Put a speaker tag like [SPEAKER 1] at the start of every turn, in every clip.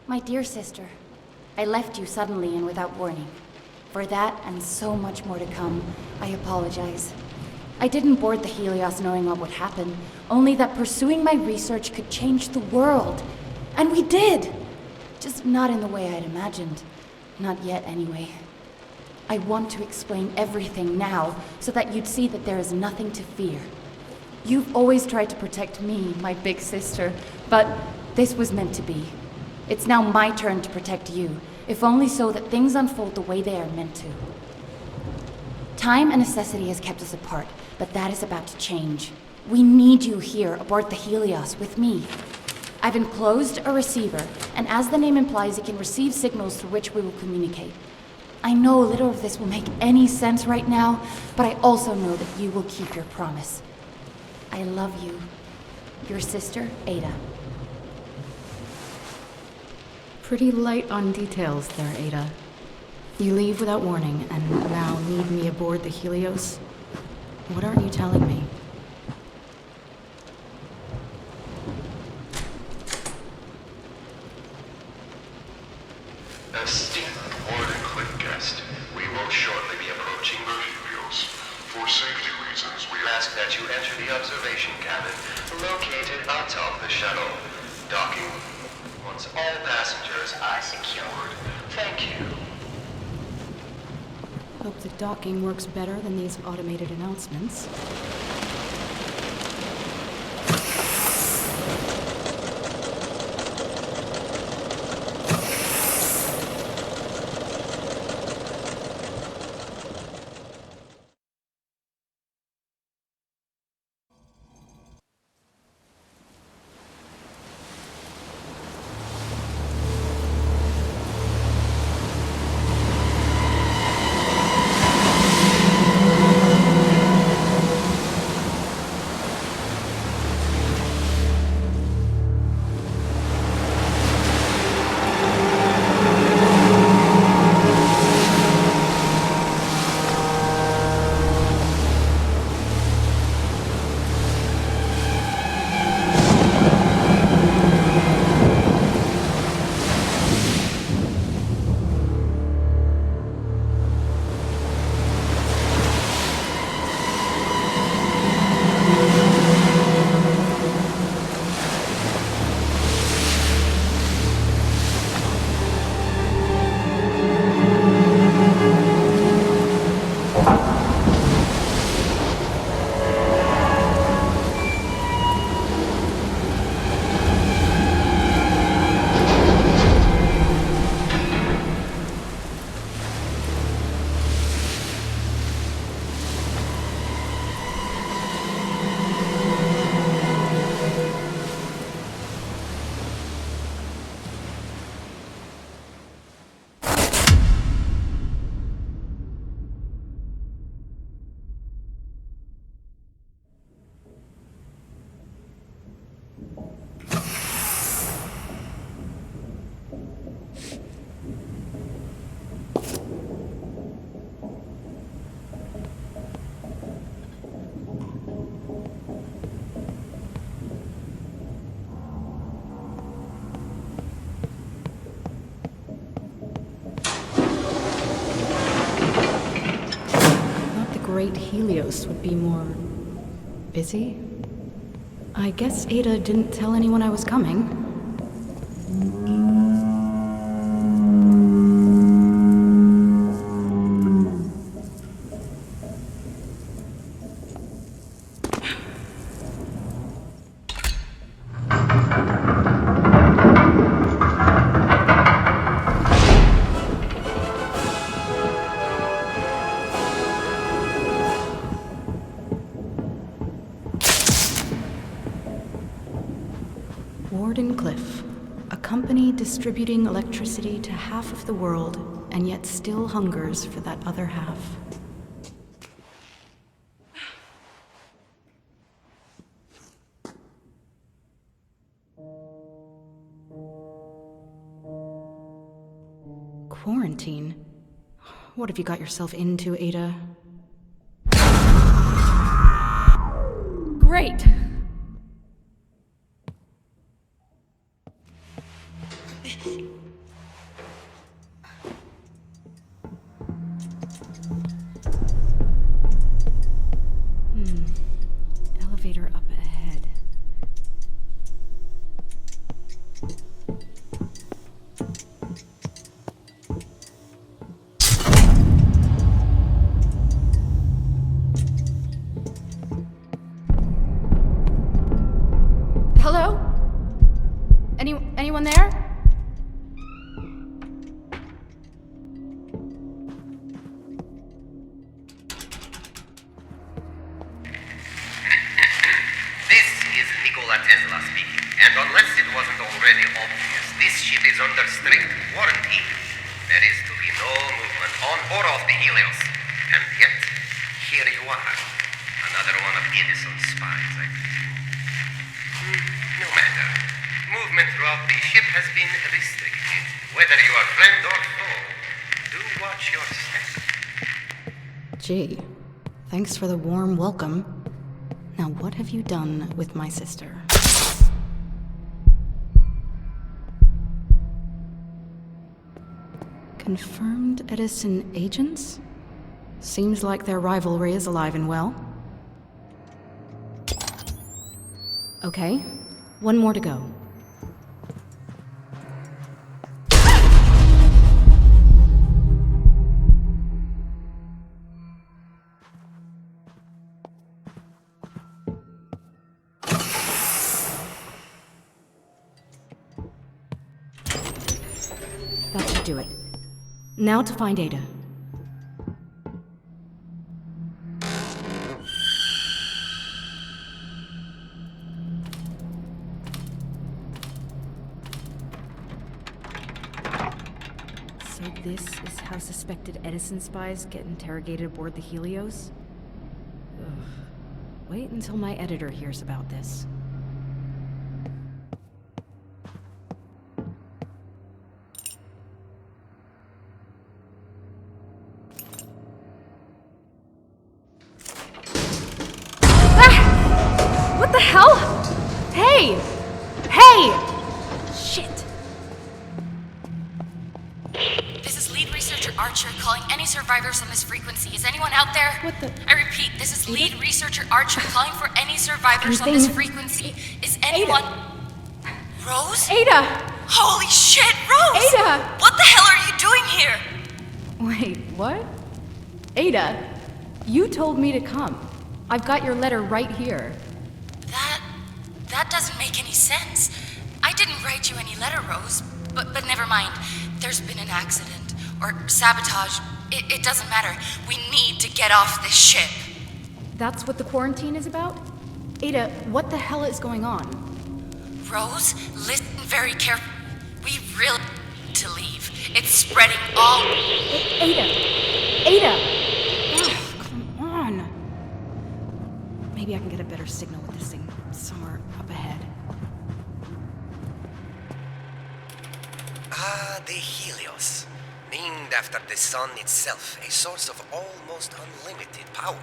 [SPEAKER 1] My dear sister, I left you suddenly and without warning. For that, and so much more to come, I apologize. I didn't board the Helios knowing what would happen, only that pursuing my research could change the world. And we did! Just not in the way I'd imagined. Not yet, anyway. I want to explain everything now, so that you'd see that there is nothing to fear. You've always tried to protect me, my big sister, but this was meant to be. It's now my turn to protect you, if only so that things unfold the way they are meant to. Time and necessity has kept us apart, but that is about to change. We need you here aboard the Helios with me. I've enclosed a receiver, and as the name implies, it can receive signals through which we will communicate. I know little of this will make any sense right now, but I also know that you will keep your promise. I love you. Your sister, Ada.
[SPEAKER 2] Pretty light on details there, Ada. You leave without warning, and now need me aboard the Helios? What aren't you telling me?
[SPEAKER 3] Esteemed Warden Cliff guest, we will shortly be approaching the Helios. For safety reasons, we ask that you enter the observation cabin located atop the shuttle. Docking once all passengers are secured. Thank you.
[SPEAKER 2] Hope the docking works better than these automated announcements. Great Helios would be more busy? I guess Ada didn't tell anyone I was coming. Cliff, a company distributing electricity to half of the world and yet still hungers for that other half. Quarantine? What have you got yourself into, Ada?
[SPEAKER 1] Great!
[SPEAKER 2] Elevator up ahead. Hello? Anyone there?
[SPEAKER 3] And unless it wasn't already obvious, this ship is under strict quarantine. There is to be no movement on or off the Helios. And yet, here you are. Another one of Edison's spies, I presume. No matter. Movement throughout the ship has been restricted. Whether you are friend or foe, do watch your step.
[SPEAKER 2] Gee, thanks for the warm welcome. Now what have you done with my sister? Confirmed Edison agents? Seems like their rivalry is alive and well. Okay, one more to go. That should do it. Now to find Ada. So this is how suspected Edison spies get interrogated aboard the Helios? Ugh. Wait until my editor hears about this.
[SPEAKER 1] What the hell? Hey! Hey! Shit.
[SPEAKER 4] This is lead researcher Archer calling any survivors on this frequency. Is anyone out there?
[SPEAKER 2] What the-
[SPEAKER 4] I repeat, this is lead researcher Archer calling for any survivors on this frequency. Is anyone... Rose?
[SPEAKER 1] Ada!
[SPEAKER 4] Holy shit, Rose!
[SPEAKER 1] Ada!
[SPEAKER 4] What the hell are you doing here?
[SPEAKER 2] Wait, what? Ada, you told me to come. I've got your letter right here.
[SPEAKER 4] That doesn't make any sense. I didn't write you any letter, Rose. But never mind. There's been an accident. Or sabotage. It doesn't matter. We need to get off this ship.
[SPEAKER 2] That's what the quarantine is about? Ada, what the hell is going on?
[SPEAKER 4] Rose, listen very carefully. We really need to leave. It's spreading all...
[SPEAKER 2] Ada! Ada! Ugh, come on. Maybe I can get a better signal with this thing somewhere up ahead.
[SPEAKER 3] Ah, the Helios. Named after the sun itself, a source of almost unlimited power.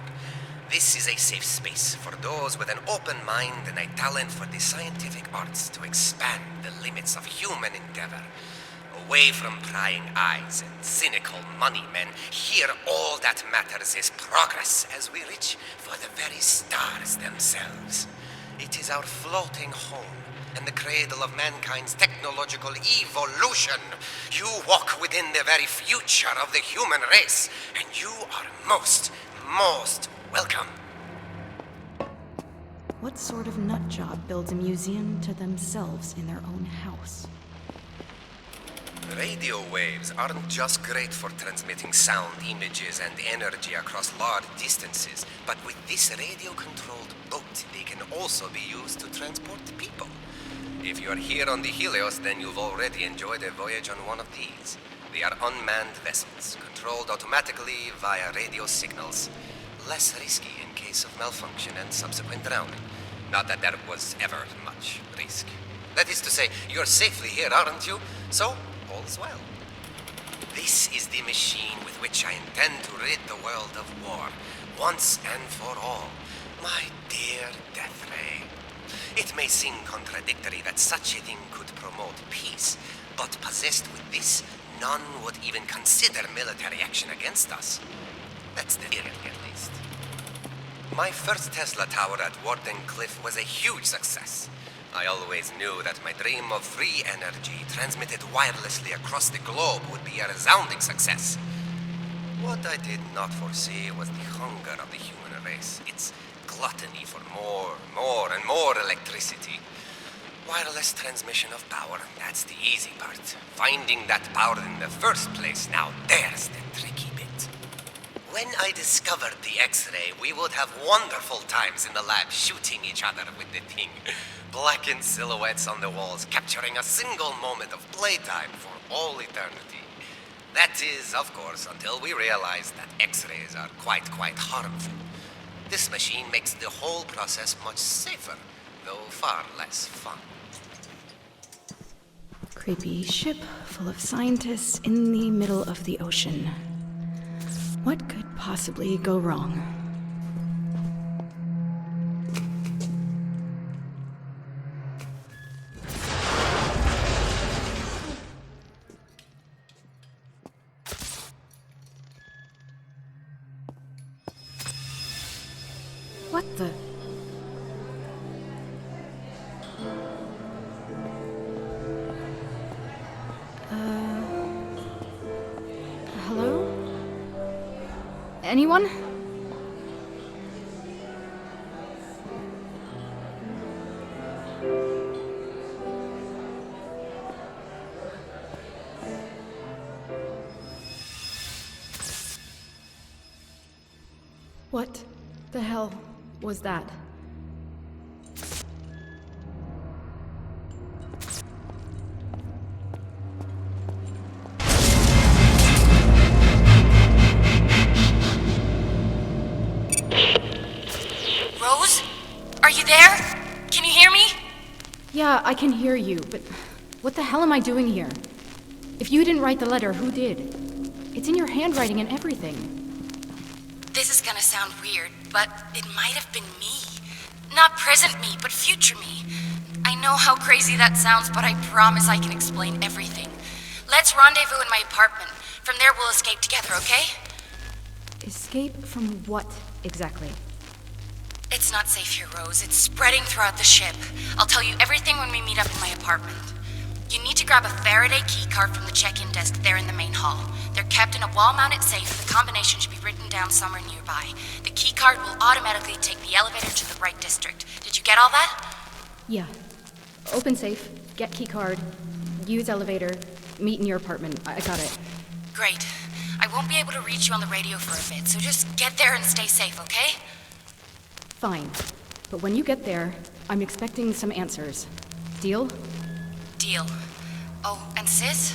[SPEAKER 3] This is a safe space for those with an open mind and a talent for the scientific arts to expand the limits of human endeavor. Away from prying eyes and cynical money men, here all that matters is progress as we reach for the very stars themselves. It is our floating home and the cradle of mankind's technological evolution. You walk within the very future of the human race, and you are most welcome.
[SPEAKER 2] What sort of nutjob builds a museum to themselves in their own house?
[SPEAKER 3] Radio waves aren't just great for transmitting sound, images, and energy across large distances, but with this radio-controlled boat, they can also be used to transport people. If you're here on the Helios, then you've already enjoyed a voyage on one of these. They are unmanned vessels, controlled automatically via radio signals. Less risky in case of malfunction and subsequent drowning. Not that there was ever much risk. That is to say, you're safely here, aren't you? So, all's well. This is the machine with which I intend to rid the world of war, once and for all. My dear Death Ray.
[SPEAKER 5] It may seem contradictory that such a thing could promote peace, but possessed with this, none would even consider military action against us. That's the theory, at least. My first Tesla tower at Warden Cliff was a huge success. I always knew that my dream of free energy transmitted wirelessly across the globe would be a resounding success. What I did not foresee was the hunger of the human race, its gluttony for more and more electricity. Wireless transmission of power, that's the easy part. Finding that power in the first place, now there's the tricky bit. When I discovered the X-ray, we would have wonderful times in the lab shooting each other with the thing. Blackened silhouettes on the walls, capturing a single moment of playtime for all eternity. That is, of course, until we realized that X-rays are quite harmful. This machine makes the whole process much safer, though far less fun.
[SPEAKER 2] Creepy ship full of scientists in the middle of the ocean. What could possibly go wrong? What the? Hello? Anyone? What the hell was that?
[SPEAKER 4] Rose? Are you there? Can you hear me?
[SPEAKER 2] Yeah, I can hear you, but what the hell am I doing here? If you didn't write the letter, who did? It's in your handwriting and everything.
[SPEAKER 4] This is gonna sound weird, but it might have been me. Not present me, but future me. I know how crazy that sounds, but I promise I can explain everything. Let's rendezvous in my apartment. From there we'll escape together, okay?
[SPEAKER 2] Escape from what, exactly?
[SPEAKER 4] It's not safe here, Rose. It's spreading throughout the ship. I'll tell you everything when we meet up in my apartment. You need to grab a Faraday keycard from the check-in desk there in the main hall. They're kept in a wall-mounted safe. The combination should be written down somewhere nearby. The keycard will automatically take the elevator to the right district. Did you get all that?
[SPEAKER 2] Yeah. Open safe, get keycard, use elevator, meet in your apartment. I got it.
[SPEAKER 4] Great. I won't be able to reach you on the radio for a bit, so just get there and stay safe, okay?
[SPEAKER 2] Fine. But when you get there, I'm expecting some answers. Deal?
[SPEAKER 4] Deal. Oh, and sis?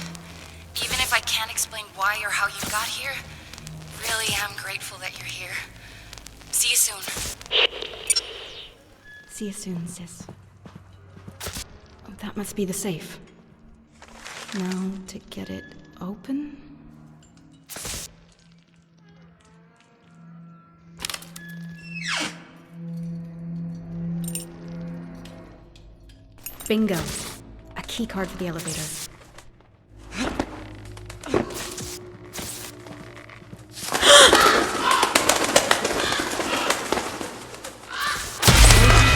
[SPEAKER 4] Even if I can't explain why or how you got here, really am grateful that you're here. See you soon.
[SPEAKER 2] See you soon, sis. Oh, that must be the safe. Now to get it open? Bingo. A key card for the elevator.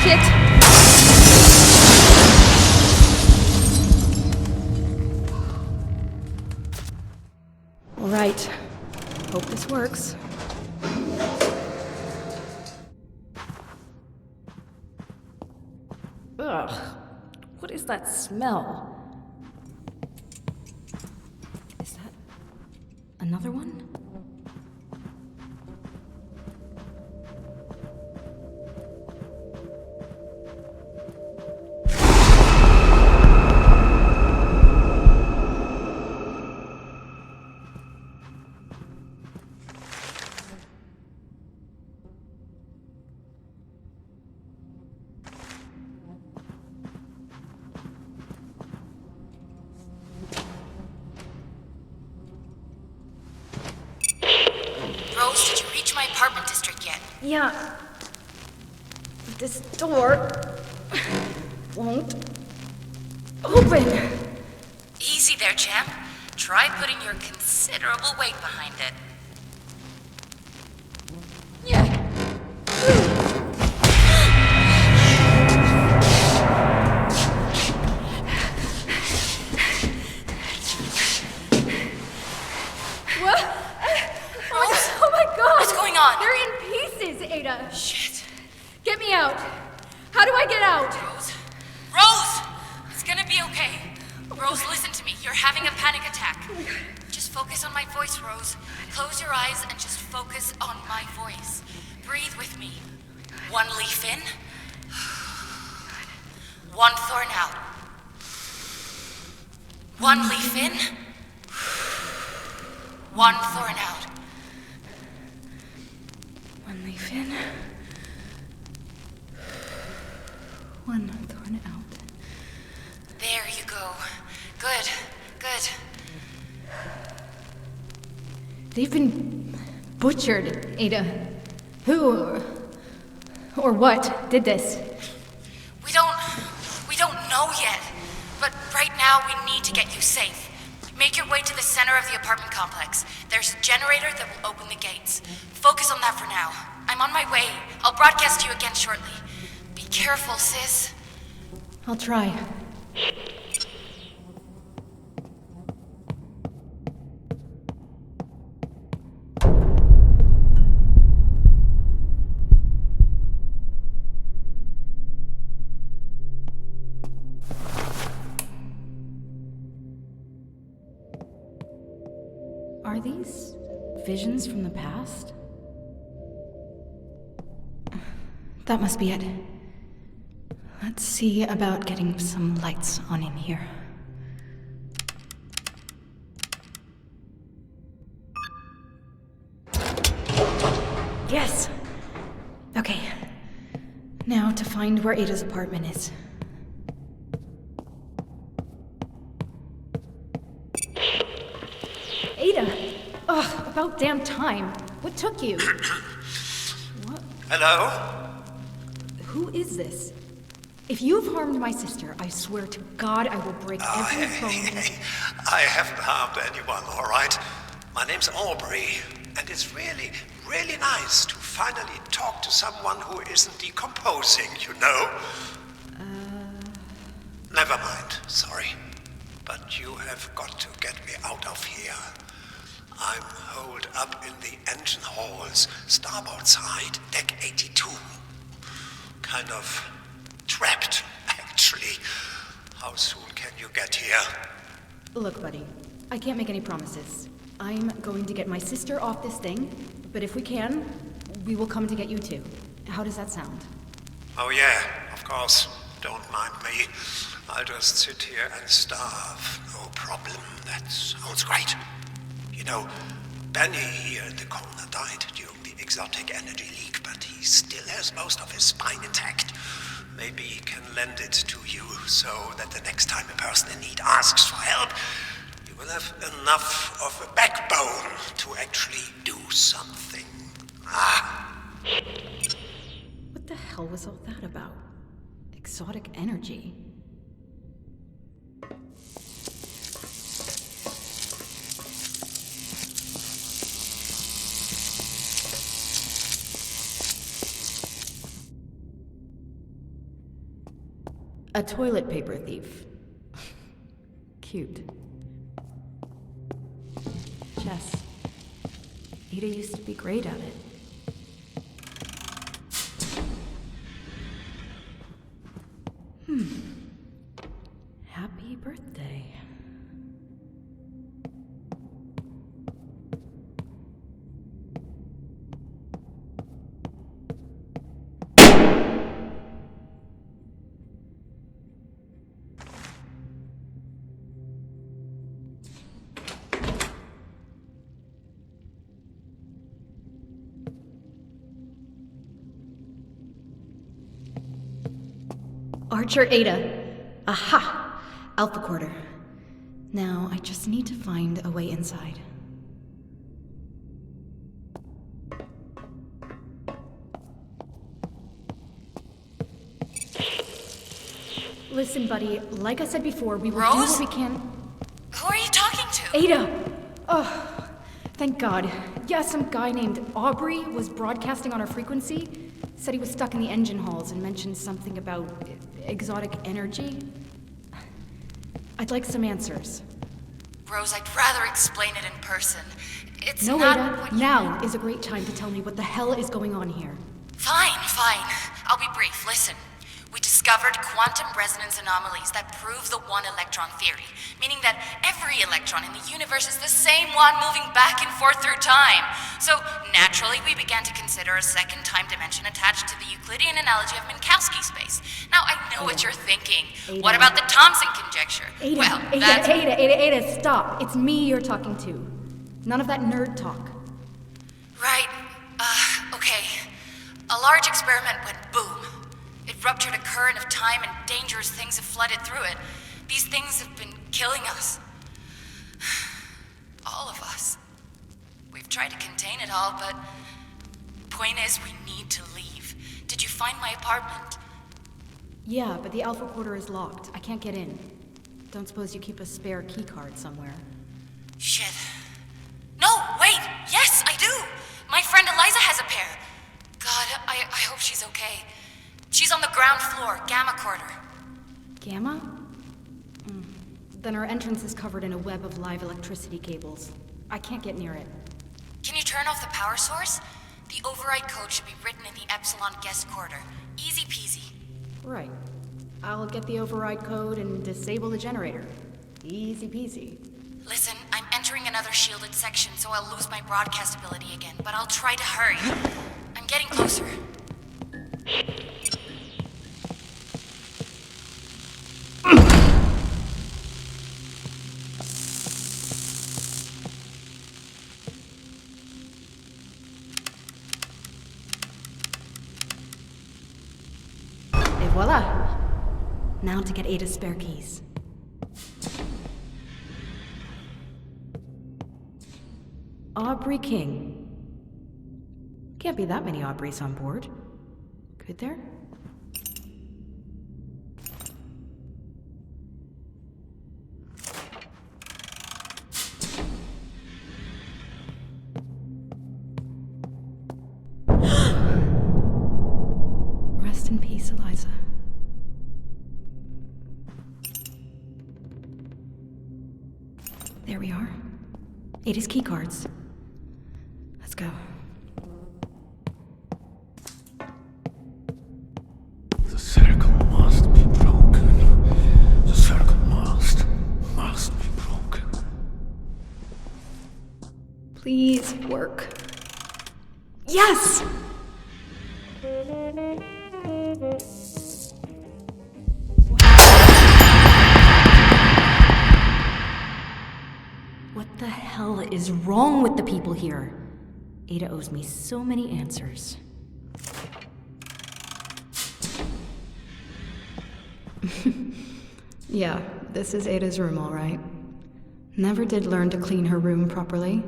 [SPEAKER 2] Shit! All right. Hope this works. Ugh. What is that smell? Is that another one?
[SPEAKER 4] Rose, did you reach my apartment district yet?
[SPEAKER 2] Yeah. This door won't open.
[SPEAKER 4] Easy there, champ. Try putting your considerable weight behind it.
[SPEAKER 1] What? Oh my god!
[SPEAKER 4] What's going on?
[SPEAKER 1] They're in pieces, Ada!
[SPEAKER 4] Shit.
[SPEAKER 1] Get me out! How do I get out?
[SPEAKER 4] Rose? Rose! It's gonna be okay. Rose, listen to me. You're having a panic attack. Just focus on my voice, Rose. Close your eyes and just focus on my voice. Breathe with me. One leaf in. One thorn out. One leaf in. One thorn out.
[SPEAKER 2] One leaf in. One thorn out.
[SPEAKER 4] There you go. Good, good.
[SPEAKER 2] They've been butchered, Ada. Who or what did this?
[SPEAKER 4] We don't know yet. But right now we need to get you safe. Make your way to the center of the apartment complex. There's a generator that will open the gates. Focus on that for now. I'm on my way. I'll broadcast to you again shortly. Be careful, sis.
[SPEAKER 2] I'll try. Are these visions from the past? That must be it. Let's see about getting some lights on in here. Yes! Okay. Now to find where Ada's apartment is. Ada! Ugh, about damn time. What took you? What?
[SPEAKER 6] Hello?
[SPEAKER 2] Who is this? If you've harmed my sister, I swear to God I will break every bone.
[SPEAKER 6] I haven't harmed anyone, all right? My name's Aubrey, and it's really, really nice to finally talk to someone who isn't decomposing, you know? Never mind, sorry. But you have got to get me out of here. I'm holed up in the engine halls, starboard side, deck 82. Kind of trapped, actually. How soon can you get here?
[SPEAKER 2] Look, buddy, I can't make any promises. I'm going to get my sister off this thing, but if we can, we will come to get you too. How does that sound?
[SPEAKER 6] Oh yeah, of course. Don't mind me. I'll just sit here and starve. No problem. That sounds great. You know, Benny here in the corner died during the exotic energy leak, but he still has most of his spine intact. Maybe he can lend it to you so that the next time a person in need asks for help, you will have enough of a backbone to actually do something.
[SPEAKER 2] What the hell was all that about? Exotic energy? A toilet paper thief. Cute. Chess. Ada used to be great at it. Happy birthday. Archer Ada. Aha! Alpha Quarter. Now, I just need to find a way inside. Listen, buddy, like I said before, we will
[SPEAKER 4] Rose?
[SPEAKER 2] do what we can.
[SPEAKER 4] Who are you talking to?
[SPEAKER 2] Ada! Oh, thank God. Yeah, some guy named Aubrey was broadcasting on our frequency. Said he was stuck in the engine halls and mentioned something about exotic energy. I'd like some answers.
[SPEAKER 4] Rose, I'd rather explain it in person. It's
[SPEAKER 2] No,
[SPEAKER 4] not
[SPEAKER 2] Ada,
[SPEAKER 4] what you...
[SPEAKER 2] now is a great time to tell me what the hell is going on here.
[SPEAKER 4] Fine. I'll be brief. Listen. We discovered quantum resonance anomalies that prove the one-electron theory, meaning that every electron in the universe is the same one moving back and forth through time. So, naturally, we began to consider a second time dimension attached to the Euclidean analogy of Minkowski space. Now, I know what you're thinking.
[SPEAKER 2] Ada.
[SPEAKER 4] What about the Thomson conjecture?
[SPEAKER 2] Ada,
[SPEAKER 4] Well,
[SPEAKER 2] Ada,
[SPEAKER 4] that's...
[SPEAKER 2] Ada, stop. It's me you're talking to. None of that nerd talk.
[SPEAKER 4] Right. Okay. A large experiment went boom. It ruptured a current of time and dangerous things have flooded through it. These things have been killing us. All of us. We've tried to contain it all, but... Point is, we need to leave. Did you find my apartment?
[SPEAKER 2] Yeah, but the Alpha Quarter is locked. I can't get in. Don't suppose you keep a spare key card somewhere.
[SPEAKER 4] Shit. No, wait! Yes, I do! My friend Eliza has a pair. God, I hope she's okay. She's on the ground floor, Gamma Quarter.
[SPEAKER 2] Gamma? Then our entrance is covered in a web of live electricity cables. I can't get near it.
[SPEAKER 4] Can you turn off the power source? The override code should be written in the Epsilon guest quarter. Easy peasy.
[SPEAKER 2] Right. I'll get the override code and disable the generator. Easy peasy.
[SPEAKER 4] Listen, I'm entering another shielded section, so I'll lose my broadcast ability again, but I'll try to hurry. I'm getting closer.
[SPEAKER 2] Et voila! Now to get Ada's spare keys. Aubrey King. Can't be that many Aubreys on board. Could there? Rest in peace, Eliza. There we are. Ada's keycards. Let's go.
[SPEAKER 7] The circle must be broken. The circle must be broken.
[SPEAKER 2] Please work. Yes! What the hell is wrong with the people here? Ada owes me so many answers. Yeah, this is Ada's room, all right. Never did learn to clean her room properly.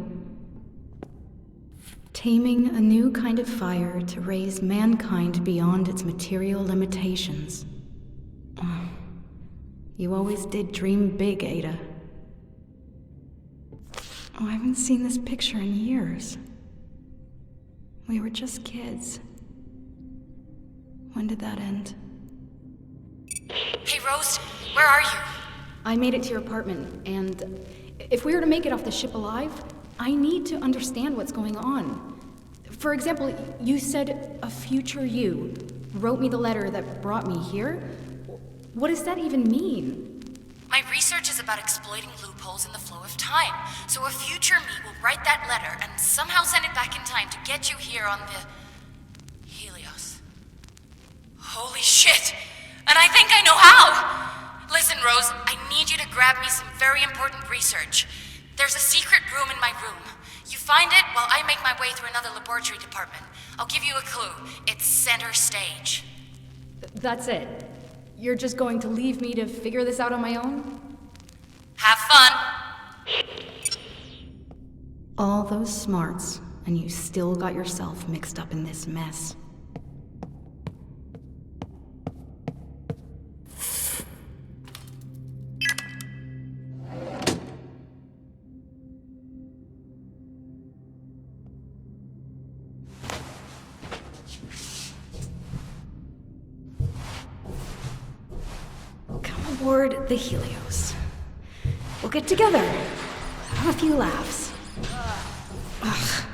[SPEAKER 2] Taming a new kind of fire to raise mankind beyond its material limitations. Oh, you always did dream big, Ada. Oh, I haven't seen this picture in years. We were just kids. When did that end?
[SPEAKER 4] Hey, Rose, where are you?
[SPEAKER 2] I made it to your apartment, and if we are to make it off the ship alive, I need to understand what's going on. For example, you said a future you wrote me the letter that brought me here. What does that even mean?
[SPEAKER 4] My research is about exploiting loopholes in the flow of time. So a future me will write that letter and somehow send it back in time to get you here on the... Helios. Holy shit! And I think I know how! Listen, Rose, I need you to grab me some very important research. There's a secret room in my room. You find it while I make my way through another laboratory department. I'll give you a clue. It's center stage.
[SPEAKER 2] That's it. You're just going to leave me to figure this out on my own?
[SPEAKER 4] Have fun!
[SPEAKER 2] All those smarts, and you still got yourself mixed up in this mess. aboard the Helios. We'll get together, have a few laughs. Ugh.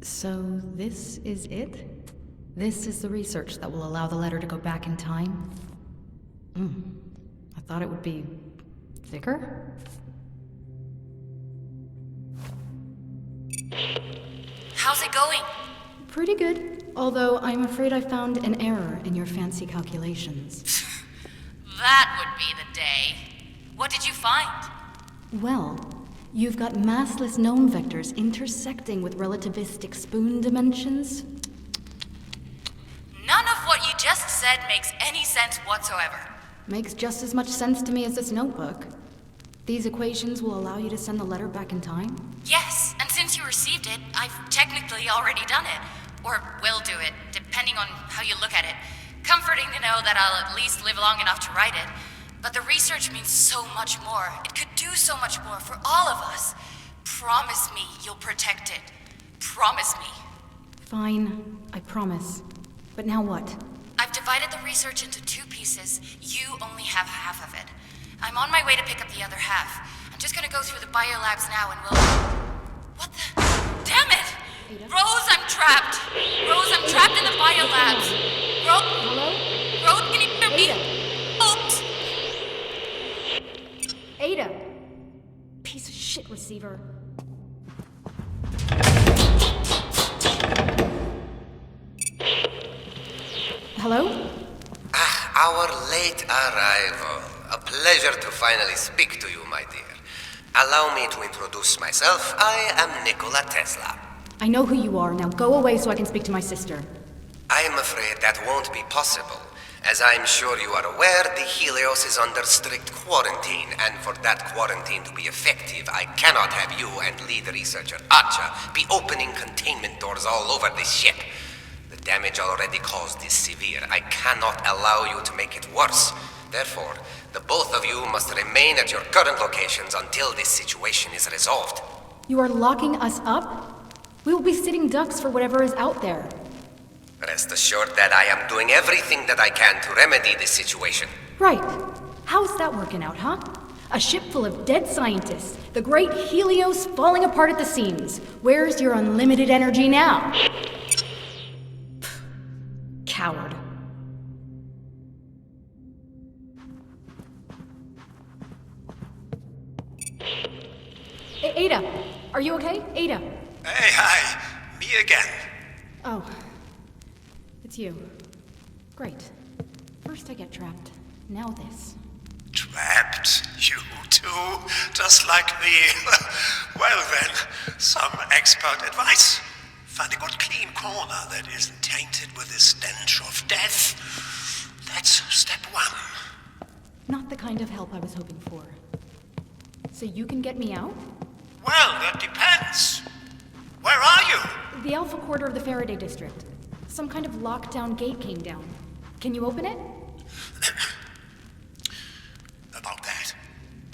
[SPEAKER 2] So this is it? This is the research that will allow the letter to go back in time? I thought it would be thicker?
[SPEAKER 4] How's it going?
[SPEAKER 2] Pretty good, although I'm afraid I found an error in your fancy calculations.
[SPEAKER 4] That would be the day. What did you find?
[SPEAKER 2] Well, you've got massless gnome vectors intersecting with relativistic spoon dimensions.
[SPEAKER 4] None of what you just said makes any sense whatsoever.
[SPEAKER 2] Makes just as much sense to me as this notebook. These equations will allow you to send the letter back in time?
[SPEAKER 4] Yes, and since you received it, I've technically already done it. Or will do it, depending on how you look at it. Comforting to know that I'll at least live long enough to write it. But the research means so much more. It could do so much more for all of us. Promise me you'll protect it. Promise me.
[SPEAKER 2] Fine, I promise. But now what?
[SPEAKER 4] I've divided the research into 2 pieces. You only have half of it. I'm on my way to pick up the other half. I'm just gonna go through the biolabs now and we'll... What the... Damn it!
[SPEAKER 2] Ada?
[SPEAKER 4] Rose, I'm trapped! Rose, I'm trapped in the biolabs!
[SPEAKER 2] Hello?
[SPEAKER 4] Rose, can you hear me? Oops!
[SPEAKER 2] Ada! Piece of shit receiver. Hello?
[SPEAKER 5] Our late arrival. A pleasure to finally speak to you, my dear. Allow me to introduce myself. I am Nikola Tesla.
[SPEAKER 2] I know who you are. Now go away so I can speak to my sister.
[SPEAKER 5] I am afraid that won't be possible. As I'm sure you are aware, the Helios is under strict quarantine, and for that quarantine to be effective, I cannot have you and lead researcher Archer be opening containment doors all over this ship. The damage already caused is severe. I cannot allow you to make it worse. Therefore, the both of you must remain at your current locations until this situation is resolved.
[SPEAKER 2] You are locking us up? We will be sitting ducks for whatever is out there.
[SPEAKER 5] Rest assured that I am doing everything that I can to remedy this situation.
[SPEAKER 2] Right. How's that working out, huh? A ship full of dead scientists. The great Helios falling apart at the seams. Where's your unlimited energy now? Coward. Ada, are you okay? Ada.
[SPEAKER 6] Hey, hi. Me again.
[SPEAKER 2] Oh. It's you. Great. First I get trapped. Now this.
[SPEAKER 6] Trapped? You too? Just like me? Well then, some expert advice. Find a good clean corner that isn't tainted with the stench of death. That's step 1.
[SPEAKER 2] Not the kind of help I was hoping for. So you can get me out?
[SPEAKER 6] Well, that depends. Where are you?
[SPEAKER 2] The Alpha Quarter of the Faraday District. Some kind of lockdown gate came down. Can you open it?
[SPEAKER 6] About that,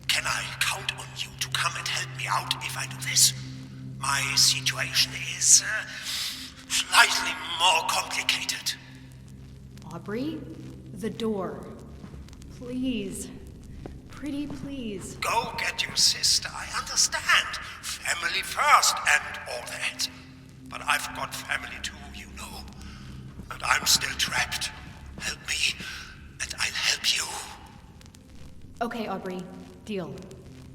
[SPEAKER 6] can I count on you to come and help me out if I do this? My situation is slightly more complicated.
[SPEAKER 2] Aubrey? The door. Please. Pretty please.
[SPEAKER 6] Go get your sister, I understand. Family first and all that. But I've got family too, you know. And I'm still trapped. Help me, and I'll help you.
[SPEAKER 2] Okay, Aubrey. Deal.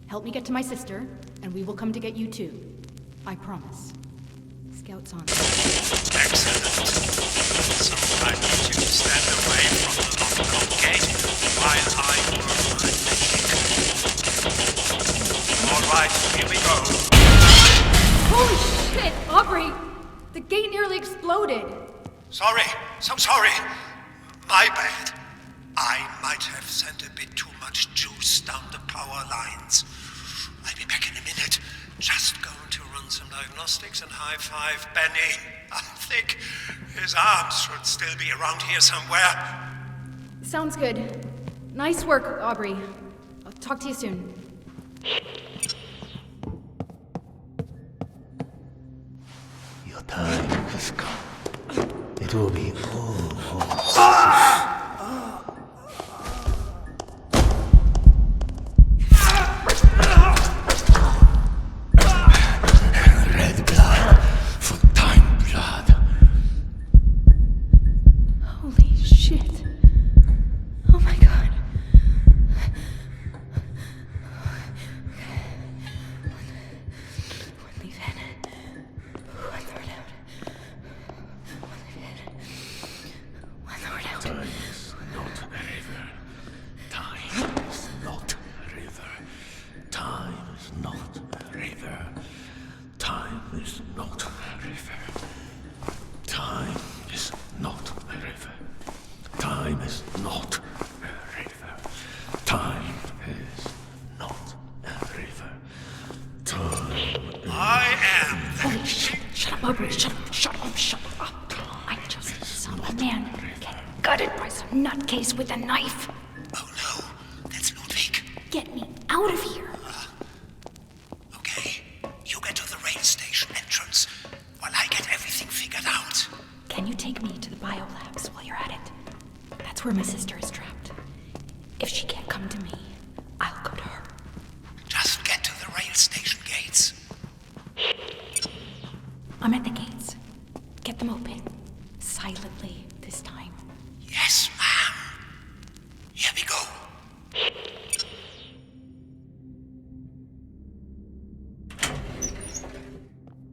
[SPEAKER 2] Help me get to my sister, and we will come to get you too. I promise. Scouts on.
[SPEAKER 6] Excellent. So I need you to stand away from the lockdown gate while I work my magic. All right, here we go.
[SPEAKER 2] Holy shit, Aubrey! The gate nearly exploded.
[SPEAKER 6] Sorry, so sorry. My bad. I might have sent a bit too much juice down the power lines. I'll be back in a minute. Just going to run some diagnostics and high-five Benny. I've thick. His arms should still be around here somewhere.
[SPEAKER 2] Sounds good. Nice work, Aubrey. I'll talk to you soon.
[SPEAKER 7] Your time has come. It will be all. Red blood for time blood.
[SPEAKER 2] Holy shit. Oh my god. One leaf in. One throw it out. One leaf in. One throw it out.
[SPEAKER 7] Time is not a river. Time is not a river. Time is not a river. Time is not a river. Time is not a river. Time is not a river. Time is not a river. Time.
[SPEAKER 6] I am the
[SPEAKER 2] Holy shit. Shut up, Aubrey. Shut up. I just saw a man get gutted by some nutcase with a knife.
[SPEAKER 6] Oh no, that's Ludwig.
[SPEAKER 2] Get me out of here.
[SPEAKER 6] Okay, you get to the rail station entrance while I get everything figured out.
[SPEAKER 2] Can you take me to the biolabs while you're at it? That's where my sister is trapped. If she can't come to me, I'll go to her.
[SPEAKER 6] Just get to the rail station gates.
[SPEAKER 2] I'm at the gates. Get them open. Silently this time.
[SPEAKER 6] Yes, ma'am. Here we go.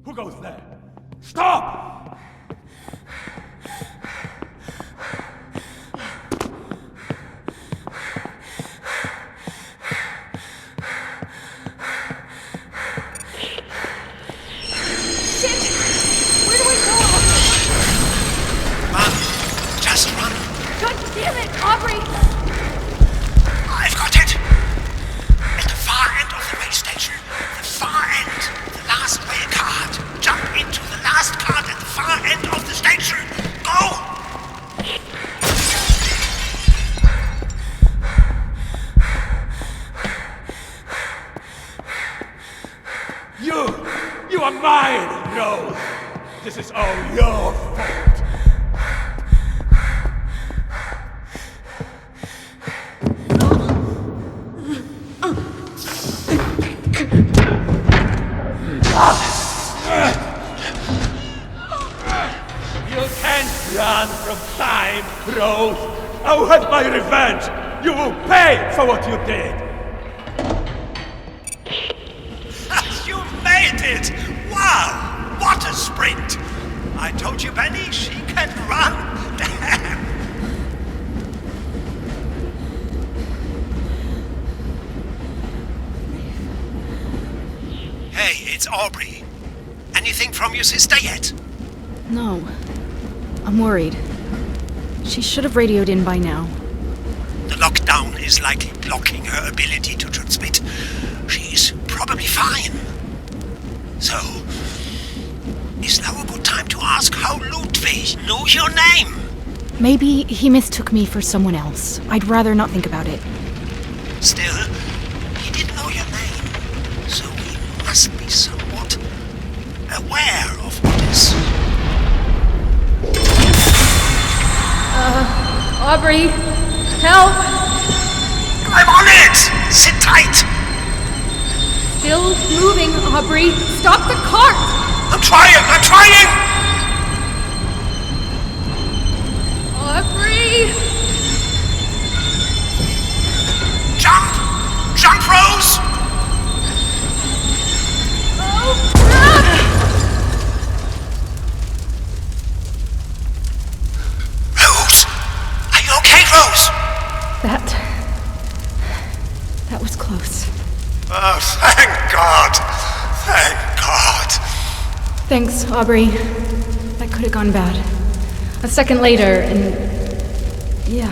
[SPEAKER 7] Who goes there? Stop!
[SPEAKER 2] Where do I go?
[SPEAKER 6] Run. Just run.
[SPEAKER 2] God damn it, Aubrey!
[SPEAKER 6] I've got it. At the far end of the rail station. The far end. The last rail card. Jump into the last card at the far end of the station. Go!
[SPEAKER 7] You are mine, Rose. This is all your fault. You can't run from time, Rose. I will have my revenge. You will pay for what you did.
[SPEAKER 6] You made it! Wow! What a sprint! I told you, Benny, she can run. Damn! Hey, it's Aubrey. Anything from your sister yet?
[SPEAKER 2] No. I'm worried. She should have radioed in by now.
[SPEAKER 6] The lockdown is likely blocking her ability to transmit. She's probably fine. So, is now a good time to ask how Ludwig knew your name?
[SPEAKER 2] Maybe he mistook me for someone else. I'd rather not think about it.
[SPEAKER 6] Still, he did know your name, so he must be somewhat aware of what is.
[SPEAKER 2] Aubrey, help!
[SPEAKER 6] I'm on it! Sit tight!
[SPEAKER 2] Still moving, Aubrey. Stop the cart!
[SPEAKER 6] I'm trying!
[SPEAKER 2] Aubrey!
[SPEAKER 6] Jump, Rose!
[SPEAKER 2] Oh, crap!
[SPEAKER 6] Rose! Are you okay, Rose?
[SPEAKER 2] That was close.
[SPEAKER 6] Oh, thank God! Thank God!
[SPEAKER 2] Thanks, Aubrey. That could have gone bad. A second later, and... yeah.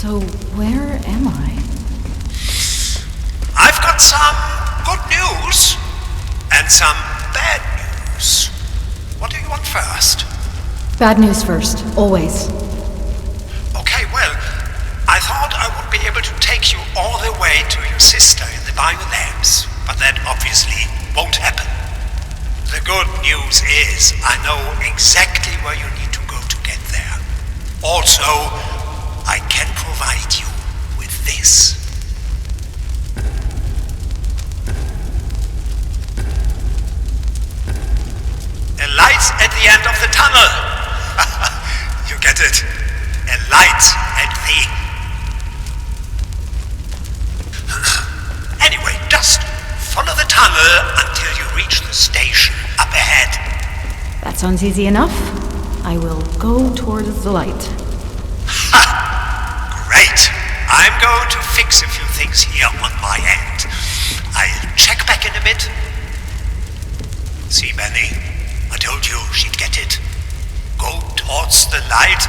[SPEAKER 2] So, where am I?
[SPEAKER 6] I've got some good news and some bad news. What do you want first?
[SPEAKER 2] Bad news first, always.
[SPEAKER 6] Okay, well, I thought I would be able to take you all the way to your sister in the biolabs, but that obviously won't happen. The good news is I know exactly where you need to go to get there. Also, I can provide you with this. A light at the end of the tunnel. You get it? A light at the... Anyway, just follow the tunnel until you reach the station up ahead.
[SPEAKER 2] That sounds easy enough. I will go towards the light.
[SPEAKER 6] Great! I'm going to fix a few things here on my end. I'll check back in a bit. See, Benny, I told you she'd get it. Go towards the light.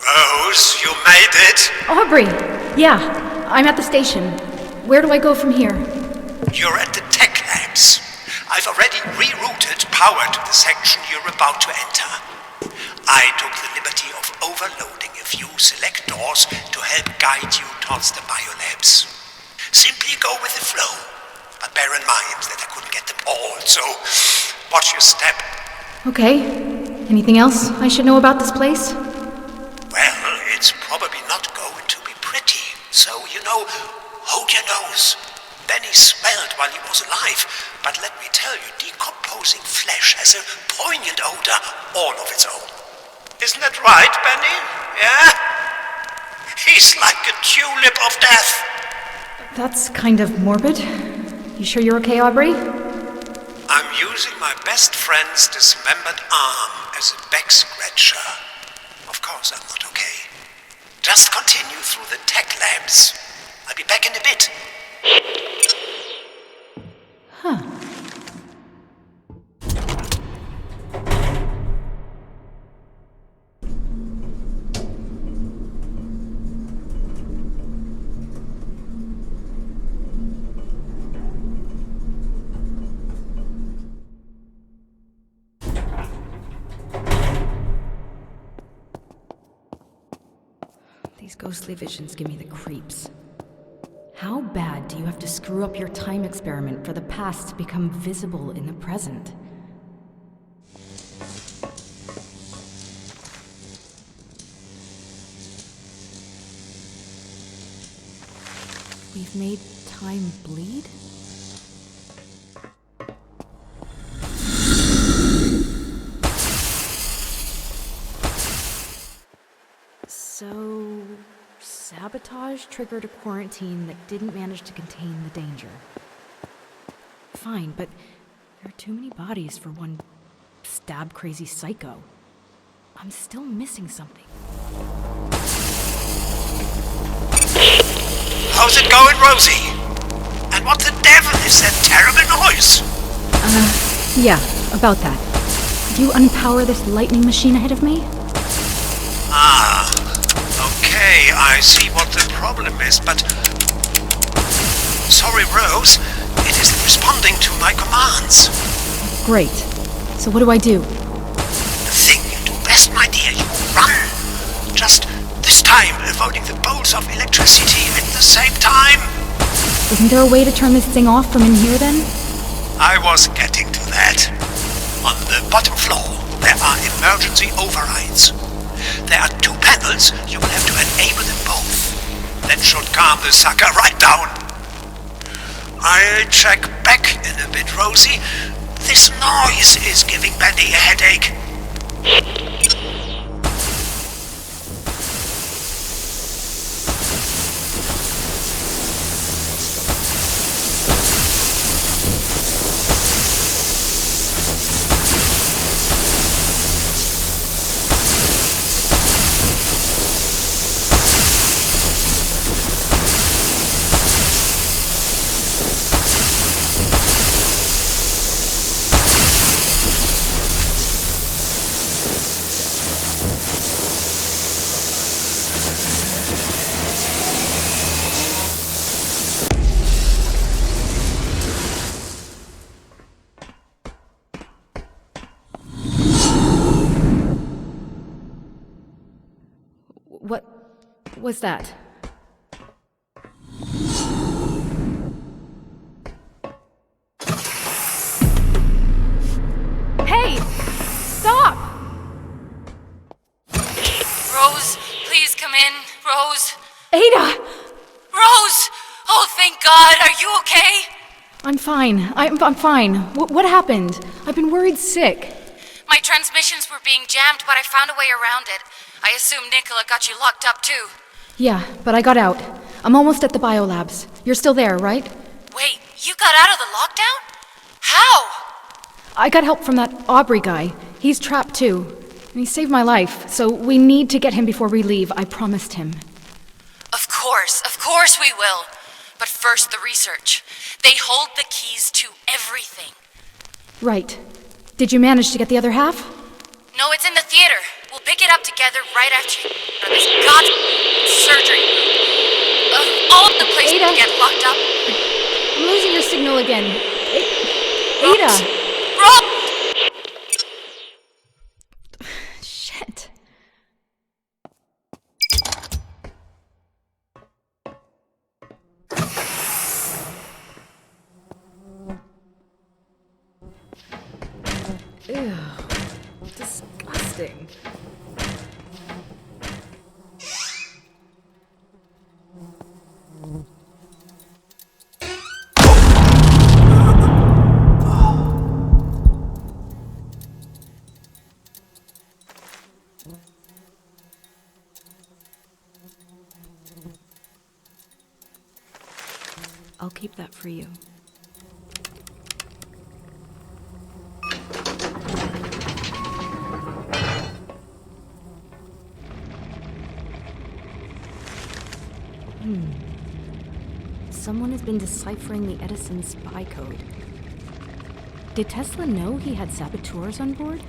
[SPEAKER 6] Rose, you made it.
[SPEAKER 2] Aubrey! Yeah, I'm at the station. Where do I go from here?
[SPEAKER 6] You're at the tech labs. I've already rerouted power to the section you're about to enter. I took the liberty of overloading a few select doors to help guide you towards the biolabs. Simply go with the flow, but bear in mind that I couldn't get them all, so watch your step.
[SPEAKER 2] Okay. Anything else I should know about this place?
[SPEAKER 6] Well, it's probably not going to be pretty, so, hold your nose. Benny smelled while he was alive, but let me tell you, decomposing flesh has a poignant odor all of its own. Isn't that right, Benny? Yeah? He's like a tulip of death.
[SPEAKER 2] That's kind of morbid. You sure you're okay, Aubrey?
[SPEAKER 6] I'm using my best friend's dismembered arm as a back scratcher. Of course I'm not okay. Just continue through the tech labs. I'll be back in a bit.
[SPEAKER 2] Huh. These ghostly visions give me the creeps. How bad do you have to screw up your time experiment for the past to become visible in the present? We've made time bleed? So, sabotage triggered a quarantine that didn't manage to contain the danger. Fine, but there are too many bodies for one stab-crazy psycho. I'm still missing something.
[SPEAKER 6] How's it going, Rosie? And what the devil is that terrible noise?
[SPEAKER 2] Yeah, about that. Could you unpower this lightning machine ahead of me?
[SPEAKER 6] Okay, I see what the problem is, but... Sorry, Rose. It isn't responding to my commands.
[SPEAKER 2] Great. So what do I do?
[SPEAKER 6] The thing you do best, my dear, you run. Just this time avoiding the bolts of electricity at the same time.
[SPEAKER 2] Isn't there a way to turn this thing off from in here, then?
[SPEAKER 6] I was getting to that. On the bottom floor, there are emergency overrides. There are 2 panels, you will have to enable them both. That should calm the sucker right down. I'll check back in a bit, Rosie. This noise is giving Benny a headache.
[SPEAKER 2] was that? Hey! Stop!
[SPEAKER 4] Rose, please come in. Rose.
[SPEAKER 2] Ada!
[SPEAKER 4] Rose! Oh, thank God. Are you okay?
[SPEAKER 2] I'm fine. I'm fine. What happened? I've been worried sick.
[SPEAKER 4] My transmissions were being jammed, but I found a way around it. I assume Nicola got you locked up too.
[SPEAKER 2] Yeah, but I got out. I'm almost at the biolabs. You're still there, right?
[SPEAKER 4] Wait, you got out of the lockdown? How?
[SPEAKER 2] I got help from that Aubrey guy. He's trapped too. And he saved my life, so we need to get him before we leave. I promised him.
[SPEAKER 4] Of course we will. But first, the research. They hold the keys to everything.
[SPEAKER 2] Right. Did you manage to get the other half?
[SPEAKER 4] No, it's in the theater. We'll pick it up together right after this goddamn surgery. Of all the places
[SPEAKER 2] Ada.
[SPEAKER 4] to get locked up.
[SPEAKER 2] I'm losing your signal again. Ada!
[SPEAKER 4] Rose!
[SPEAKER 2] Shit. Ew. Disgusting. I'll keep that for you. Someone has been deciphering the Edison spy code. Did Tesla know he had saboteurs on board?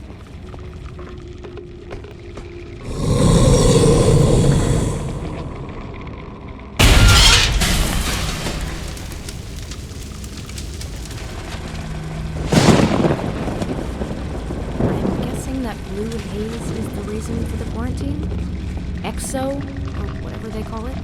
[SPEAKER 2] I'm guessing that blue haze is the reason for the quarantine? EXO, or whatever they call it?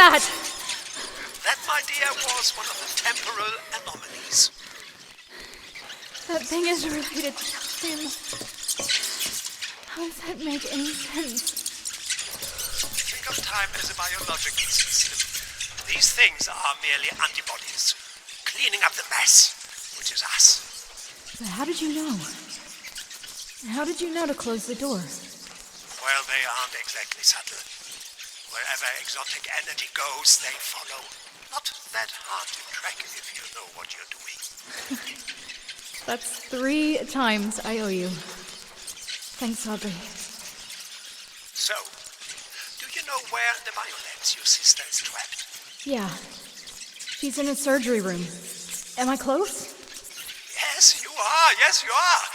[SPEAKER 6] That, my dear, was one of the temporal anomalies.
[SPEAKER 2] That thing is related to him. How does that make any sense?
[SPEAKER 6] Think of time as a biological system. These things are merely antibodies, cleaning up the mess, which is us.
[SPEAKER 2] But how did you know? How did you know to close the door?
[SPEAKER 6] Well, they aren't exactly subtle. Wherever exotic energy goes, they follow. Not that hard to track if you know what you're doing.
[SPEAKER 2] That's 3 times I owe you. Thanks, Aubrey.
[SPEAKER 6] So, do you know where in the biolabs your sister is trapped?
[SPEAKER 2] Yeah. She's in a surgery room. Am I close?
[SPEAKER 6] Yes, you are. Yes, you are.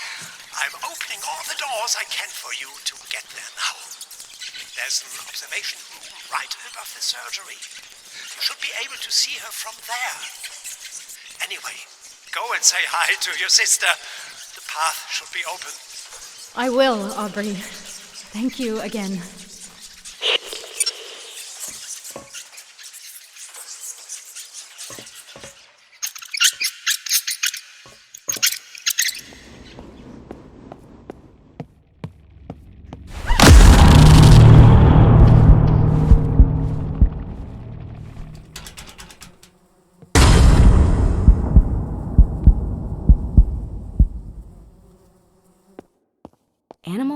[SPEAKER 6] I'm opening all the doors I can for you to get there now. There's an observation room right above the surgery. You should be able to see her from there. Anyway, go and say hi to your sister. The path should be open.
[SPEAKER 2] I will, Aubrey. Thank you again.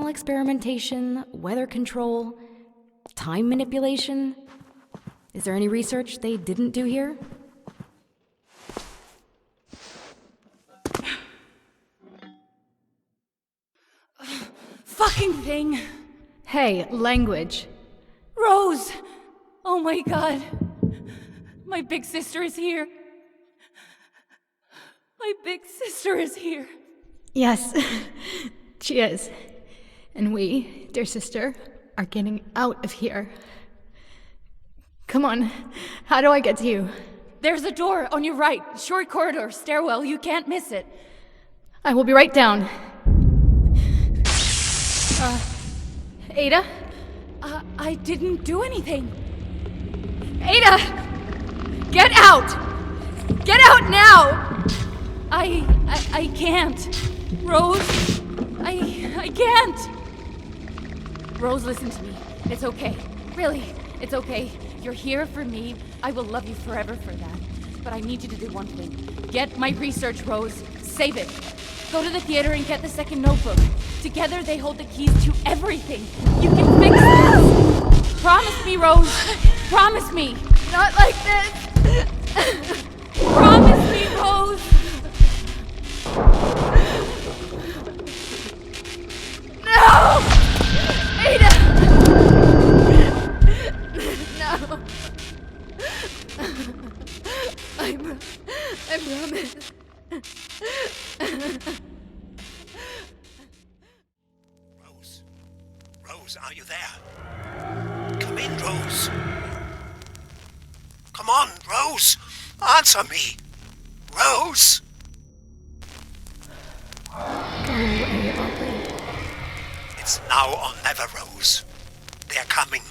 [SPEAKER 2] Animal experimentation, weather control, time manipulation. Is there any research they didn't do here?
[SPEAKER 1] Fucking thing!
[SPEAKER 2] Hey, language.
[SPEAKER 1] Rose! Oh my god. My big sister is here. My big sister is here.
[SPEAKER 2] Yes, she is. And we, dear sister, are getting out of here. Come on, how do I get to you?
[SPEAKER 1] There's a door on your right. Short corridor, stairwell. You can't miss it.
[SPEAKER 2] I will be right down. Ada?
[SPEAKER 1] I didn't do anything.
[SPEAKER 2] Ada! Get out! Get out now!
[SPEAKER 1] I can't. Rose, I can't. Rose, listen to me. It's okay. Really, it's okay. You're here for me. I will love you forever for that. But I need you to do one thing. Get my research, Rose. Save it. Go to the theater and get the second notebook. Together they hold the keys to everything. You can fix this. Promise me, Rose. Promise me.
[SPEAKER 2] Not like this!
[SPEAKER 1] Promise me, Rose.
[SPEAKER 2] No! Ada! No! I promise.
[SPEAKER 6] Rose, are you there? Come in, Rose. Come on, Rose. Answer me. Rose.
[SPEAKER 2] Go away, Aubrey.
[SPEAKER 6] It's now or never, Rose. They're coming.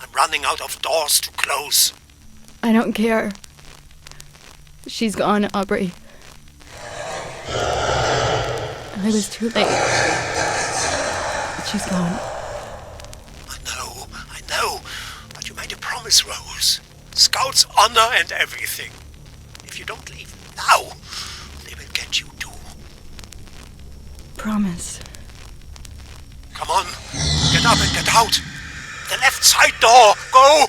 [SPEAKER 6] I'm running out of doors to close.
[SPEAKER 2] I don't care. She's gone, Aubrey. I was too late. She's gone.
[SPEAKER 6] I know. But you made a promise, Rose. Scout's honor and everything. If you don't leave now, they will get you too.
[SPEAKER 2] Promise.
[SPEAKER 6] Come on. Get up and get out. The left side door. Go!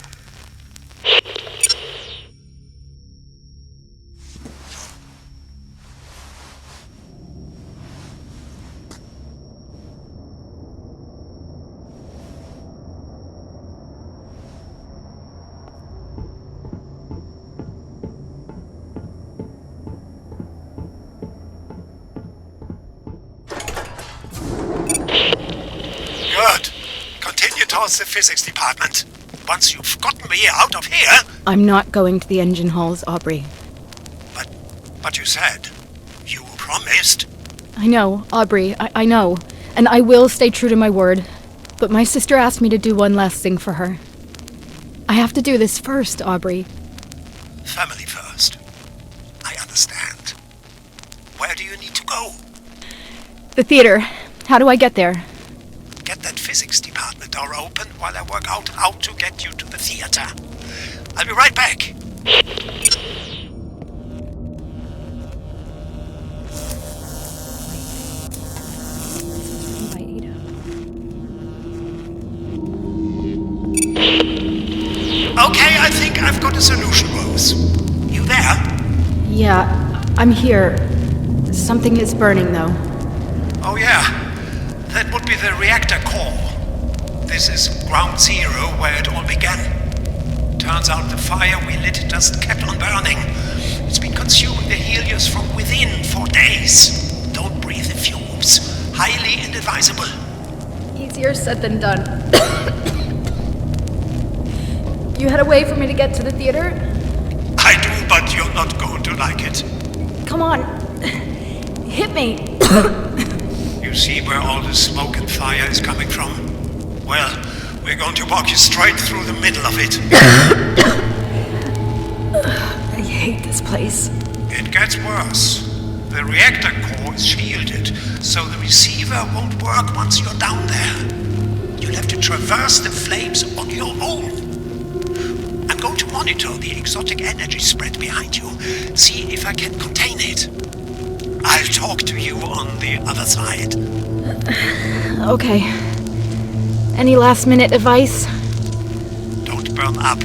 [SPEAKER 6] Good. Continue towards the physics department. Once you've gotten me out of here...
[SPEAKER 2] I'm not going to the engine halls, Aubrey.
[SPEAKER 6] But you said... You promised...
[SPEAKER 2] I know, Aubrey, I know. And I will stay true to my word. But my sister asked me to do one last thing for her. I have to do this first, Aubrey.
[SPEAKER 6] Family first. I understand. Where do you need to go?
[SPEAKER 2] The theater. How do I get there?
[SPEAKER 6] Get that physics department door open while I work out how to get you to the theater. I'll be right back. Okay, I think I've got a solution, Rose. You there?
[SPEAKER 2] Yeah, I'm here. Something is burning, though.
[SPEAKER 6] Oh yeah, that would be the reactor core. This is ground zero where it all began. Turns out the fire we lit just kept on burning. It's been consuming the helios from within for days. Don't breathe the fumes. Highly inadvisable.
[SPEAKER 2] Easier said than done. You had a way for me to get to the theater?
[SPEAKER 6] I do, but you're not going to like it.
[SPEAKER 2] Come on. Hit me.
[SPEAKER 6] You see where all the smoke and fire is coming from? Well, we're going to walk you straight through the middle of it.
[SPEAKER 2] I hate this place.
[SPEAKER 6] It gets worse. The reactor core is shielded, so the receiver won't work once you're down there. You'll have to traverse the flames on your own. I'm going to monitor the exotic energy spread behind you, see if I can contain it. I'll talk to you on the other side.
[SPEAKER 2] Okay. Any last-minute advice?
[SPEAKER 6] Don't burn up.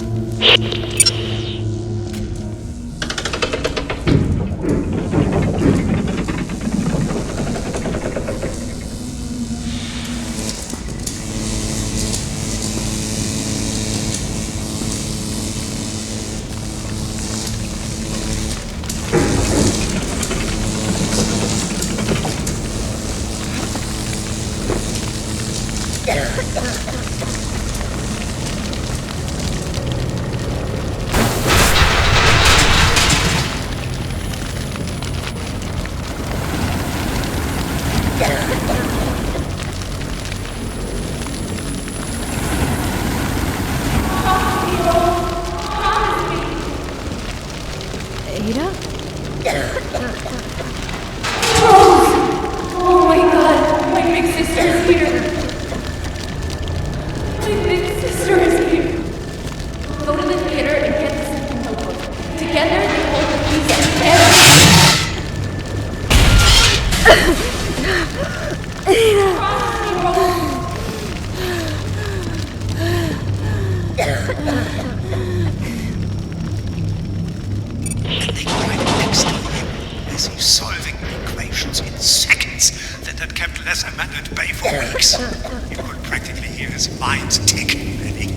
[SPEAKER 2] Ada?
[SPEAKER 1] Oh my god, my big sister is here. My big sister is here. Go to the theater and get the second notebook. Together they hold the piece of
[SPEAKER 6] As he's solving equations in seconds that had kept less a man at bay for weeks. You could practically hear his mind tick, Benny.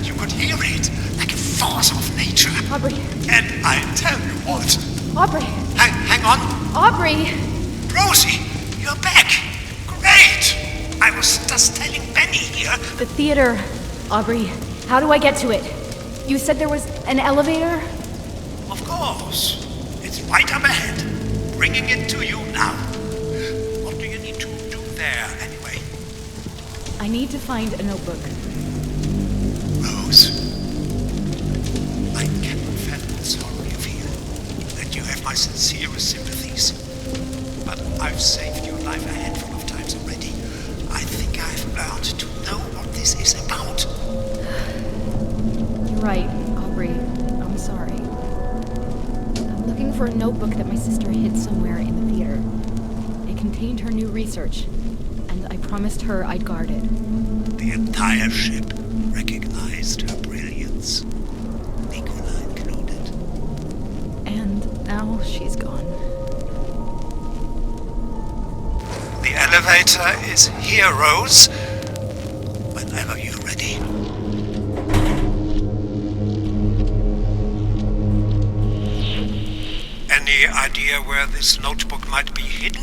[SPEAKER 6] You could hear it like a force of nature.
[SPEAKER 2] Aubrey.
[SPEAKER 6] And I tell you what.
[SPEAKER 2] Aubrey.
[SPEAKER 6] Hang on.
[SPEAKER 2] Aubrey!
[SPEAKER 6] Rosie, you're back. Great. I was just telling Benny here.
[SPEAKER 2] The theater. Aubrey, how do I get to it? You said there was an elevator?
[SPEAKER 6] Of course. It's right up ahead. Bringing it to you now. What do you need to do there, anyway?
[SPEAKER 2] I need to find a notebook.
[SPEAKER 6] Rose, I cannot fathom what sorrow you feel. That you have my sincerest sympathies. But I've saved your life a handful of times already. I think I've learned to know what this is about.
[SPEAKER 2] You're right, Aubrey. I'm sorry. I'm looking for a notebook that my sister hid somewhere in the theater. It contained her new research, and I promised her I'd guard it.
[SPEAKER 6] The entire ship recognized her brilliance. Nicola included.
[SPEAKER 2] And now she's gone.
[SPEAKER 6] The elevator is here, Rose. Whenever you're ready. Any idea where this notebook might be hidden?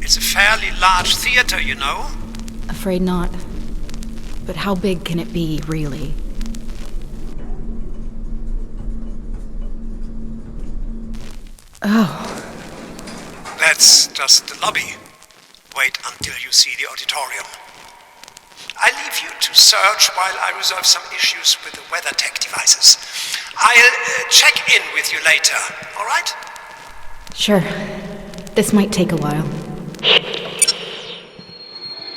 [SPEAKER 6] It's a fairly large theater, you know.
[SPEAKER 2] Afraid not. But how big can it be, really? Oh.
[SPEAKER 6] That's just the lobby. Wait until you see the auditorium. I leave you to search while I resolve some issues with the weather tech devices. I'll check in with you later, all right?
[SPEAKER 2] Sure. This might take a while.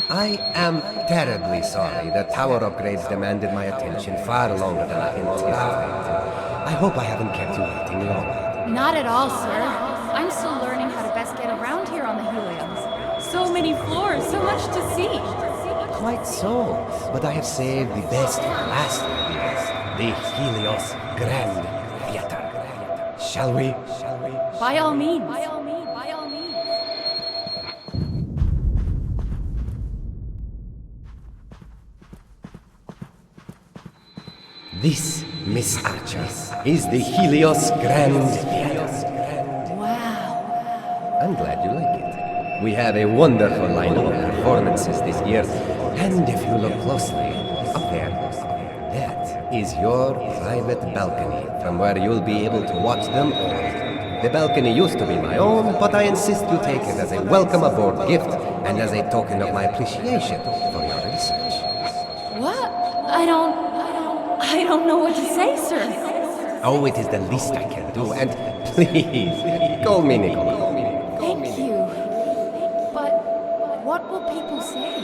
[SPEAKER 5] I am terribly sorry. The tower upgrades demanded my attention far longer than I anticipated. I hope I haven't kept you waiting long.
[SPEAKER 1] Not at all, sir. I'm still learning how to best get around here on the Helios. So many floors, so much to see.
[SPEAKER 5] Quite so, but I have saved the best for last, the Helios Grand Theater. Shall we?
[SPEAKER 1] By all means.
[SPEAKER 5] This, Miss Archer, is the Helios Grand Theater.
[SPEAKER 1] Wow.
[SPEAKER 5] I'm glad you like it. We have a wonderful lineup of performances this year, and if you look closely, up there, that is your private balcony, from where you'll be able to watch them all. The balcony used to be my own, but I insist you take it as a welcome aboard gift and as a token of my appreciation for your research.
[SPEAKER 1] What? I don't know what to say, sir.
[SPEAKER 5] Oh, it is the least I can do, and please, call me Nicola.
[SPEAKER 1] Thank you. But what will people say?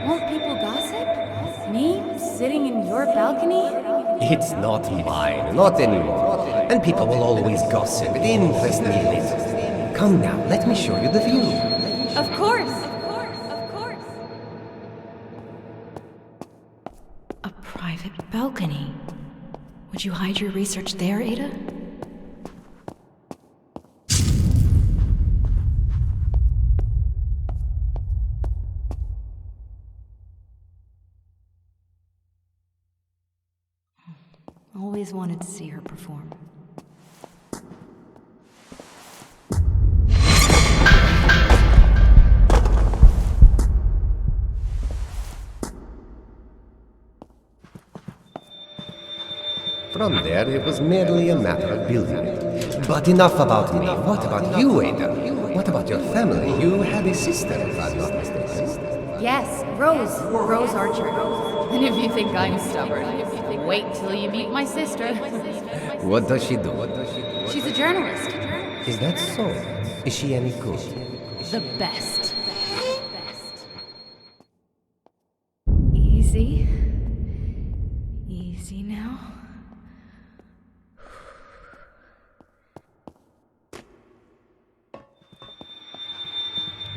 [SPEAKER 1] Won't people gossip? Me, sitting in your balcony?
[SPEAKER 5] It's not mine, not anymore. And people will always gossip. It interests me little. come now, let me show you the view.
[SPEAKER 1] Of course.
[SPEAKER 2] A private balcony. Would you hide your research there, Ada? Always wanted to see her perform.
[SPEAKER 5] From there, it was merely a matter of building it. But enough about me. What about you, Ada? What about your family? You had a sister, if I'm not mistaken.
[SPEAKER 1] Yes, Rose Archer. And if you think I'm stubborn, wait till you meet my sister.
[SPEAKER 5] What does she do?
[SPEAKER 1] She's a journalist.
[SPEAKER 5] Is that so? Is she any good?
[SPEAKER 1] The best.
[SPEAKER 2] Easy. Easy now.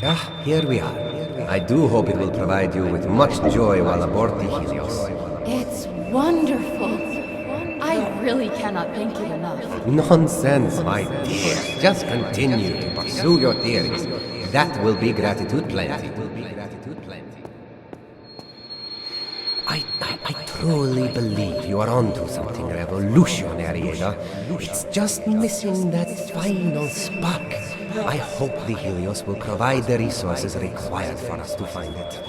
[SPEAKER 5] Ah, here we are. I do hope it will provide you with much joy while aboard the Helios.
[SPEAKER 1] It's wonderful. I really cannot thank you enough.
[SPEAKER 5] Nonsense, my dear. Just continue to pursue your theories. That will be gratitude plenty. I truly believe you are onto something revolutionary, Ada. It's just missing that final spark. I hope the Helios will provide the resources required for us to find it.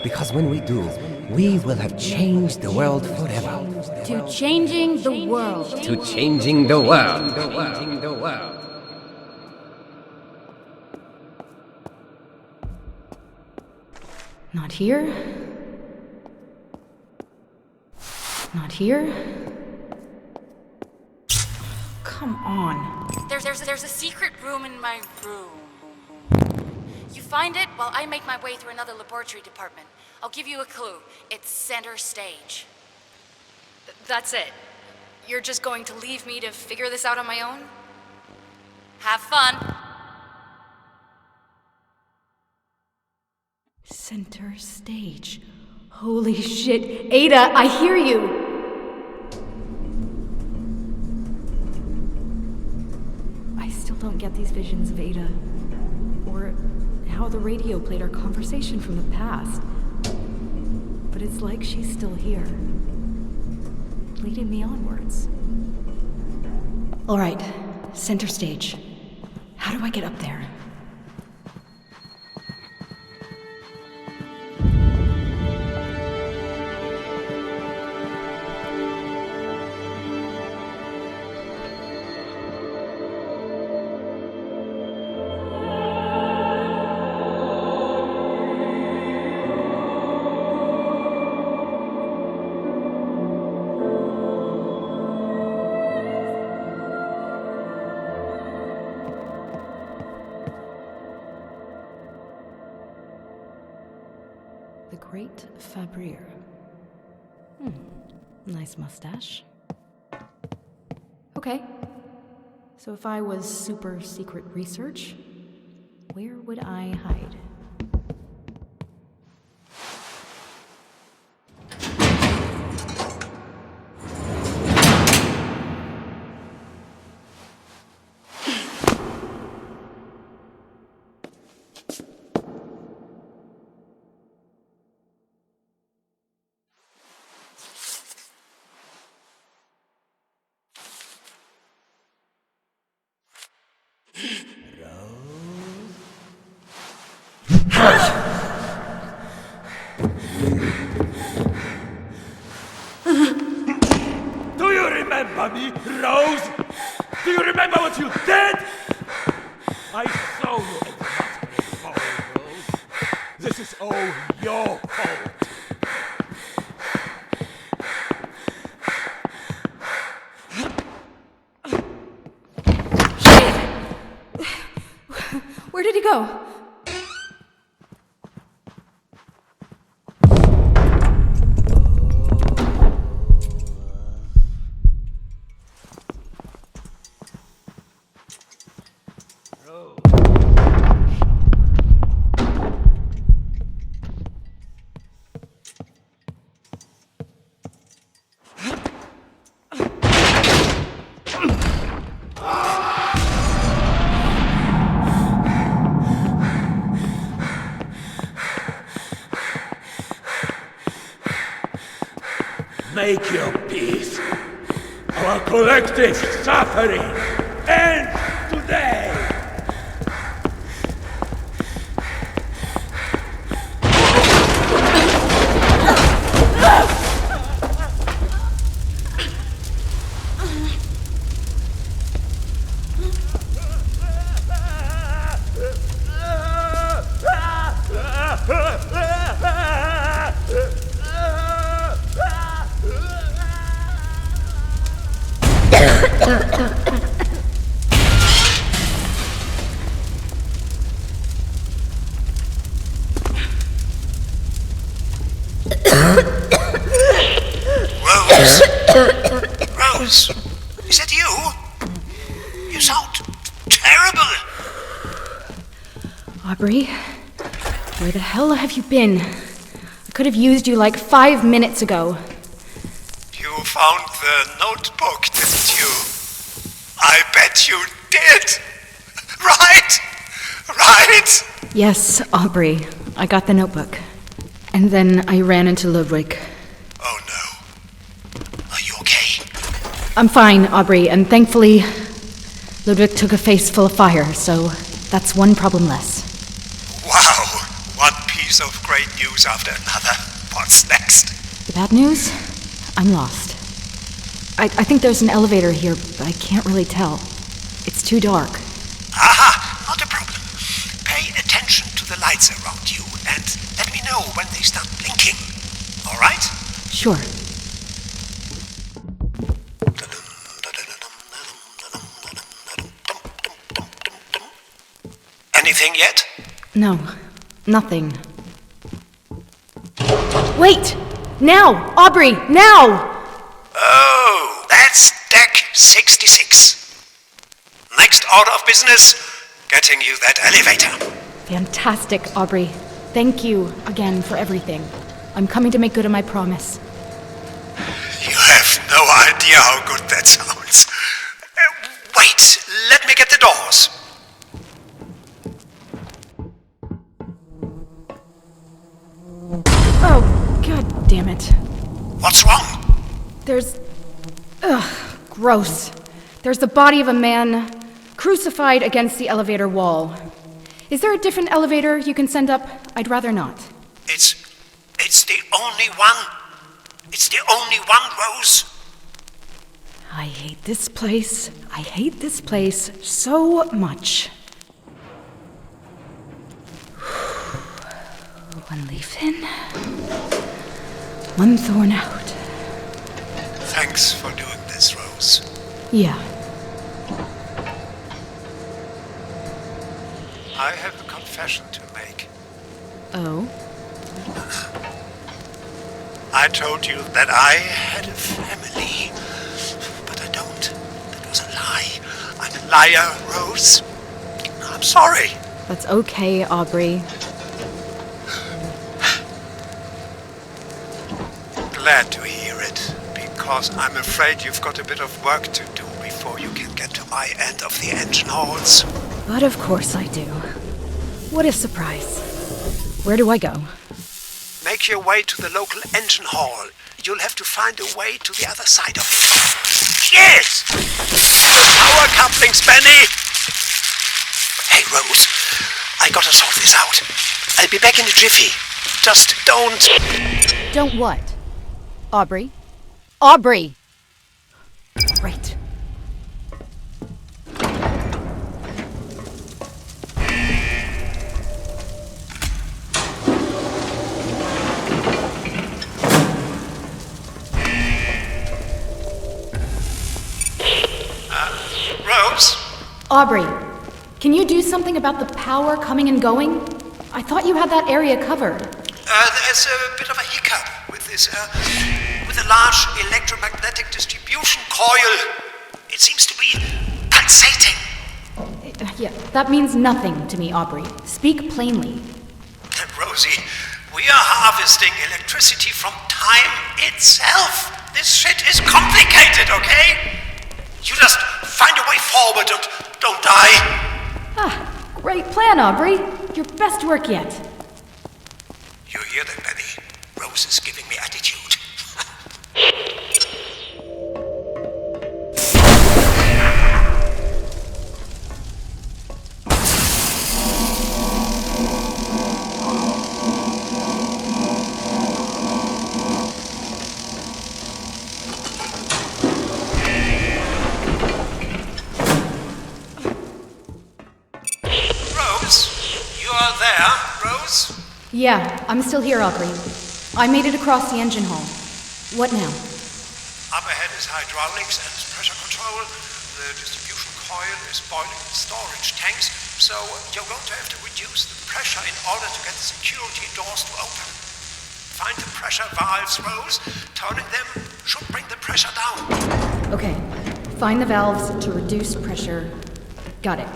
[SPEAKER 5] Because when we do, we will have changed the world forever.
[SPEAKER 1] To changing the world.
[SPEAKER 5] To changing the world.
[SPEAKER 2] Not here. Not here. Come on.
[SPEAKER 4] There's a secret room in my room. You find it while I make my way through another laboratory department. I'll give you a clue. It's center stage.
[SPEAKER 2] That's it. You're just going to leave me to figure this out on my own?
[SPEAKER 4] Have fun.
[SPEAKER 2] Center stage. Holy shit. Ada, I hear you! I still don't get these visions of Ada. Or how the radio played our conversation from the past. But it's like she's still here. Leading me onwards. Alright, center stage. How do I get up there? The Great Fabrier. Nice mustache. Okay. So if I was super secret research, where would I hide?
[SPEAKER 7] Do you remember me, Rose? Do you remember what you did? I saw you at the masquerade ball, Rose. This is all your fault.
[SPEAKER 2] Where did he go?
[SPEAKER 7] collective suffering ends today!
[SPEAKER 6] Rose, is that you? You sound terrible.
[SPEAKER 2] Aubrey, where the hell have you been? I could have used you like 5 minutes ago.
[SPEAKER 6] You found the notebook, didn't you? I bet you did. Right? Right?
[SPEAKER 2] Yes, Aubrey, I got the notebook. And then I ran into Ludwig.
[SPEAKER 6] Oh no. Are you okay?
[SPEAKER 2] I'm fine, Aubrey, and thankfully, Ludwig took a face full of fire, so that's one problem less.
[SPEAKER 6] Wow. One piece of great news after another. What's next?
[SPEAKER 2] The bad news? I'm lost. I think there's an elevator here, but I can't really tell. It's too dark.
[SPEAKER 6] Aha, not a problem. Pay attention to the lights around you and let me know when they start blinking. All right?
[SPEAKER 2] Sure.
[SPEAKER 6] Anything yet?
[SPEAKER 2] No, nothing. Wait! Now! Aubrey, now!
[SPEAKER 6] Oh, that's deck 66. Next order of business, getting you that elevator.
[SPEAKER 2] Fantastic, Aubrey. Thank you again for everything. I'm coming to make good on my promise.
[SPEAKER 6] You have no idea how good that sounds. Wait, let me get the doors.
[SPEAKER 2] Oh, god damn it.
[SPEAKER 6] What's wrong?
[SPEAKER 2] There's... gross. There's the body of a man crucified against the elevator wall. Is there a different elevator you can send up? I'd rather not.
[SPEAKER 6] It's the only one. It's the only one, Rose.
[SPEAKER 2] I hate this place. I hate this place so much. One leaf in, one thorn out.
[SPEAKER 6] Thanks for doing this, Rose.
[SPEAKER 2] Yeah.
[SPEAKER 6] I have a confession to make.
[SPEAKER 2] Oh?
[SPEAKER 6] I told you that I had a family, but I don't. That was a lie. I'm a liar, Rose. I'm sorry.
[SPEAKER 2] That's okay, Aubrey.
[SPEAKER 6] Glad to hear it, because I'm afraid you've got a bit of work to do before you can get to my end of the engine halls.
[SPEAKER 2] But of course I do. What a surprise. Where do I go?
[SPEAKER 6] Make your way to the local engine hall. You'll have to find a way to the other side of it. Yes! Power couplings, Benny! Hey, Rose. I gotta sort this out. I'll be back in a jiffy. Just don't...
[SPEAKER 2] Don't what? Aubrey? Aubrey! Right.
[SPEAKER 6] Rose?
[SPEAKER 2] Aubrey, can you do something about the power coming and going? I thought you had that area covered.
[SPEAKER 6] There's a bit of a hiccup with this, with a large electromagnetic distribution coil. It seems to be pulsating.
[SPEAKER 2] Yeah, that means nothing to me, Aubrey. Speak plainly.
[SPEAKER 6] Rosie, we are harvesting electricity from time itself. This shit is complicated, okay? You just find a way forward and don't die.
[SPEAKER 2] Ah, great plan, Aubrey. Your best work yet.
[SPEAKER 6] You hear that, Benny? Rose is giving me attitude.
[SPEAKER 2] Yeah, I'm still here, Aubrey. I made it across the engine hall. What now?
[SPEAKER 6] Up ahead is hydraulics and pressure control. The distribution coil is boiling the storage tanks, so you're going to have to reduce the pressure in order to get the security doors to open. Find the pressure valves, Rose. Turning them should bring the pressure down.
[SPEAKER 2] Okay, find the valves to reduce pressure. Got it.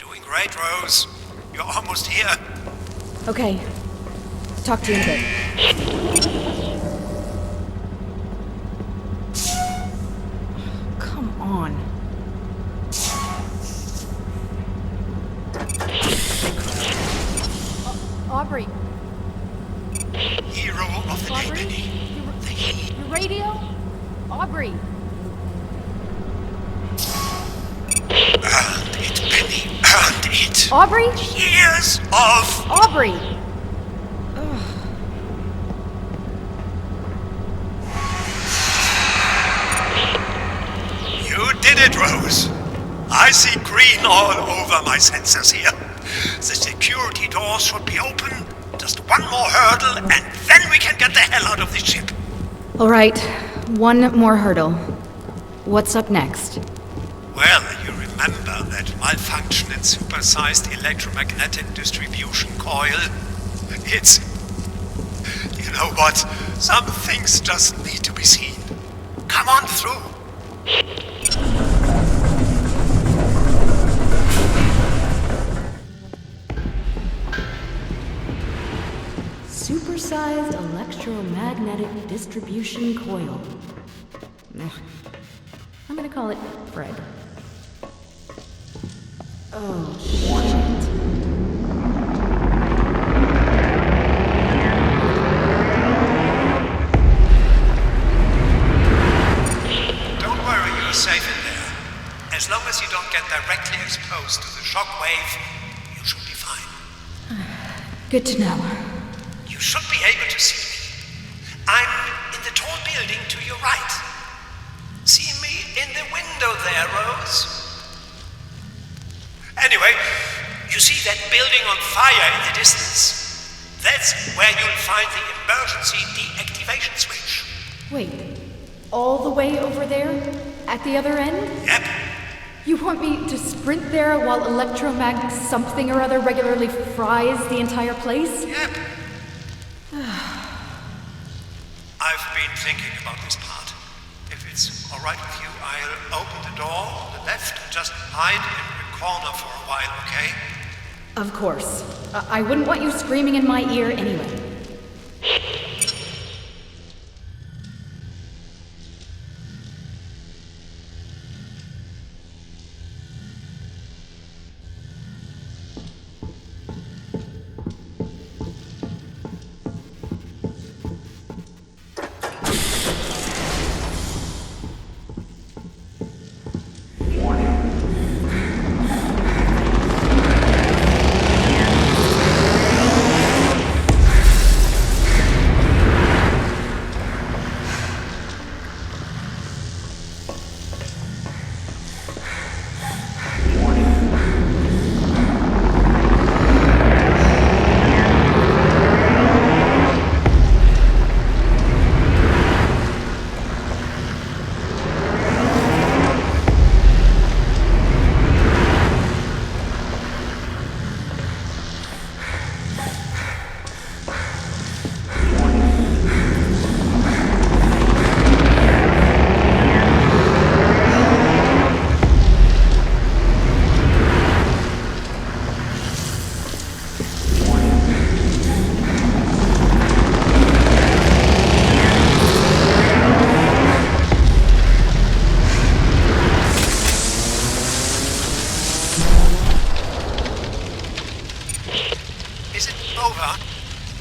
[SPEAKER 6] Doing great, Rose. You're almost here.
[SPEAKER 2] Okay, talk to you in a bit. Come on. Aubrey.
[SPEAKER 6] Hero of the day, Benny.
[SPEAKER 2] Your radio? Aubrey.
[SPEAKER 6] Earned it, Benny. Earned it.
[SPEAKER 2] Aubrey?
[SPEAKER 6] Years of...
[SPEAKER 2] Aubrey!
[SPEAKER 6] You did it, Rose. I see green all over my sensors here. The security doors should be open. Just one more hurdle, and then we can get the hell out of this ship.
[SPEAKER 2] All right, one more hurdle. What's up next?
[SPEAKER 6] Well, you remember that malfunction in supersized electromagnetic distribution coil? It's... You know what? Some things just need to be seen. Come on through.
[SPEAKER 2] Supersized electromagnetic distribution coil. I'm gonna call it Fred. Oh, shit.
[SPEAKER 6] Don't worry, you're safe in there. As long as you don't get directly exposed to the shock wave, you should be fine.
[SPEAKER 2] Good to know.
[SPEAKER 6] You should be able to see me. I'm in the tall building to your right. See me in the window there, Rose? Anyway, you see that building on fire in the distance? That's where you'll find the emergency deactivation switch.
[SPEAKER 2] Wait, all the way over there? At the other end?
[SPEAKER 6] Yep.
[SPEAKER 2] You want me to sprint there while electromag something or other regularly fries the entire place?
[SPEAKER 6] Yep. I've been thinking about this part. If it's all right with you, I'll open the door on the left and just hide in the corner for a while, okay?
[SPEAKER 2] Of course. I wouldn't want you screaming in my ear anyway.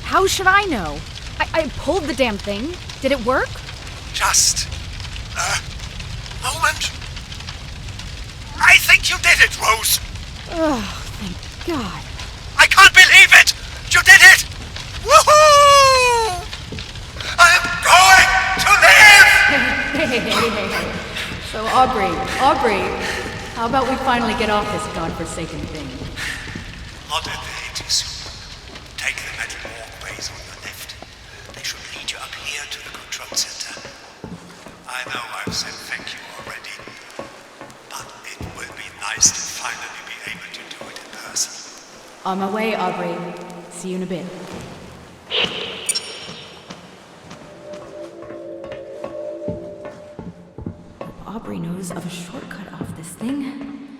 [SPEAKER 2] How should I know? I pulled the damn thing. Did it work?
[SPEAKER 6] Just a moment. I think you did it, Rose.
[SPEAKER 2] Oh, thank God.
[SPEAKER 6] I can't believe it! You did it! Woohoo! I'm going to live!
[SPEAKER 2] Hey. So, Aubrey, how about we finally get off this godforsaken thing?
[SPEAKER 6] Not a day too soon. Take the metal walkway nice to finally be able to do it in person.
[SPEAKER 2] On my way, Aubrey. See you in a bit. Aubrey knows of a shortcut off this thing.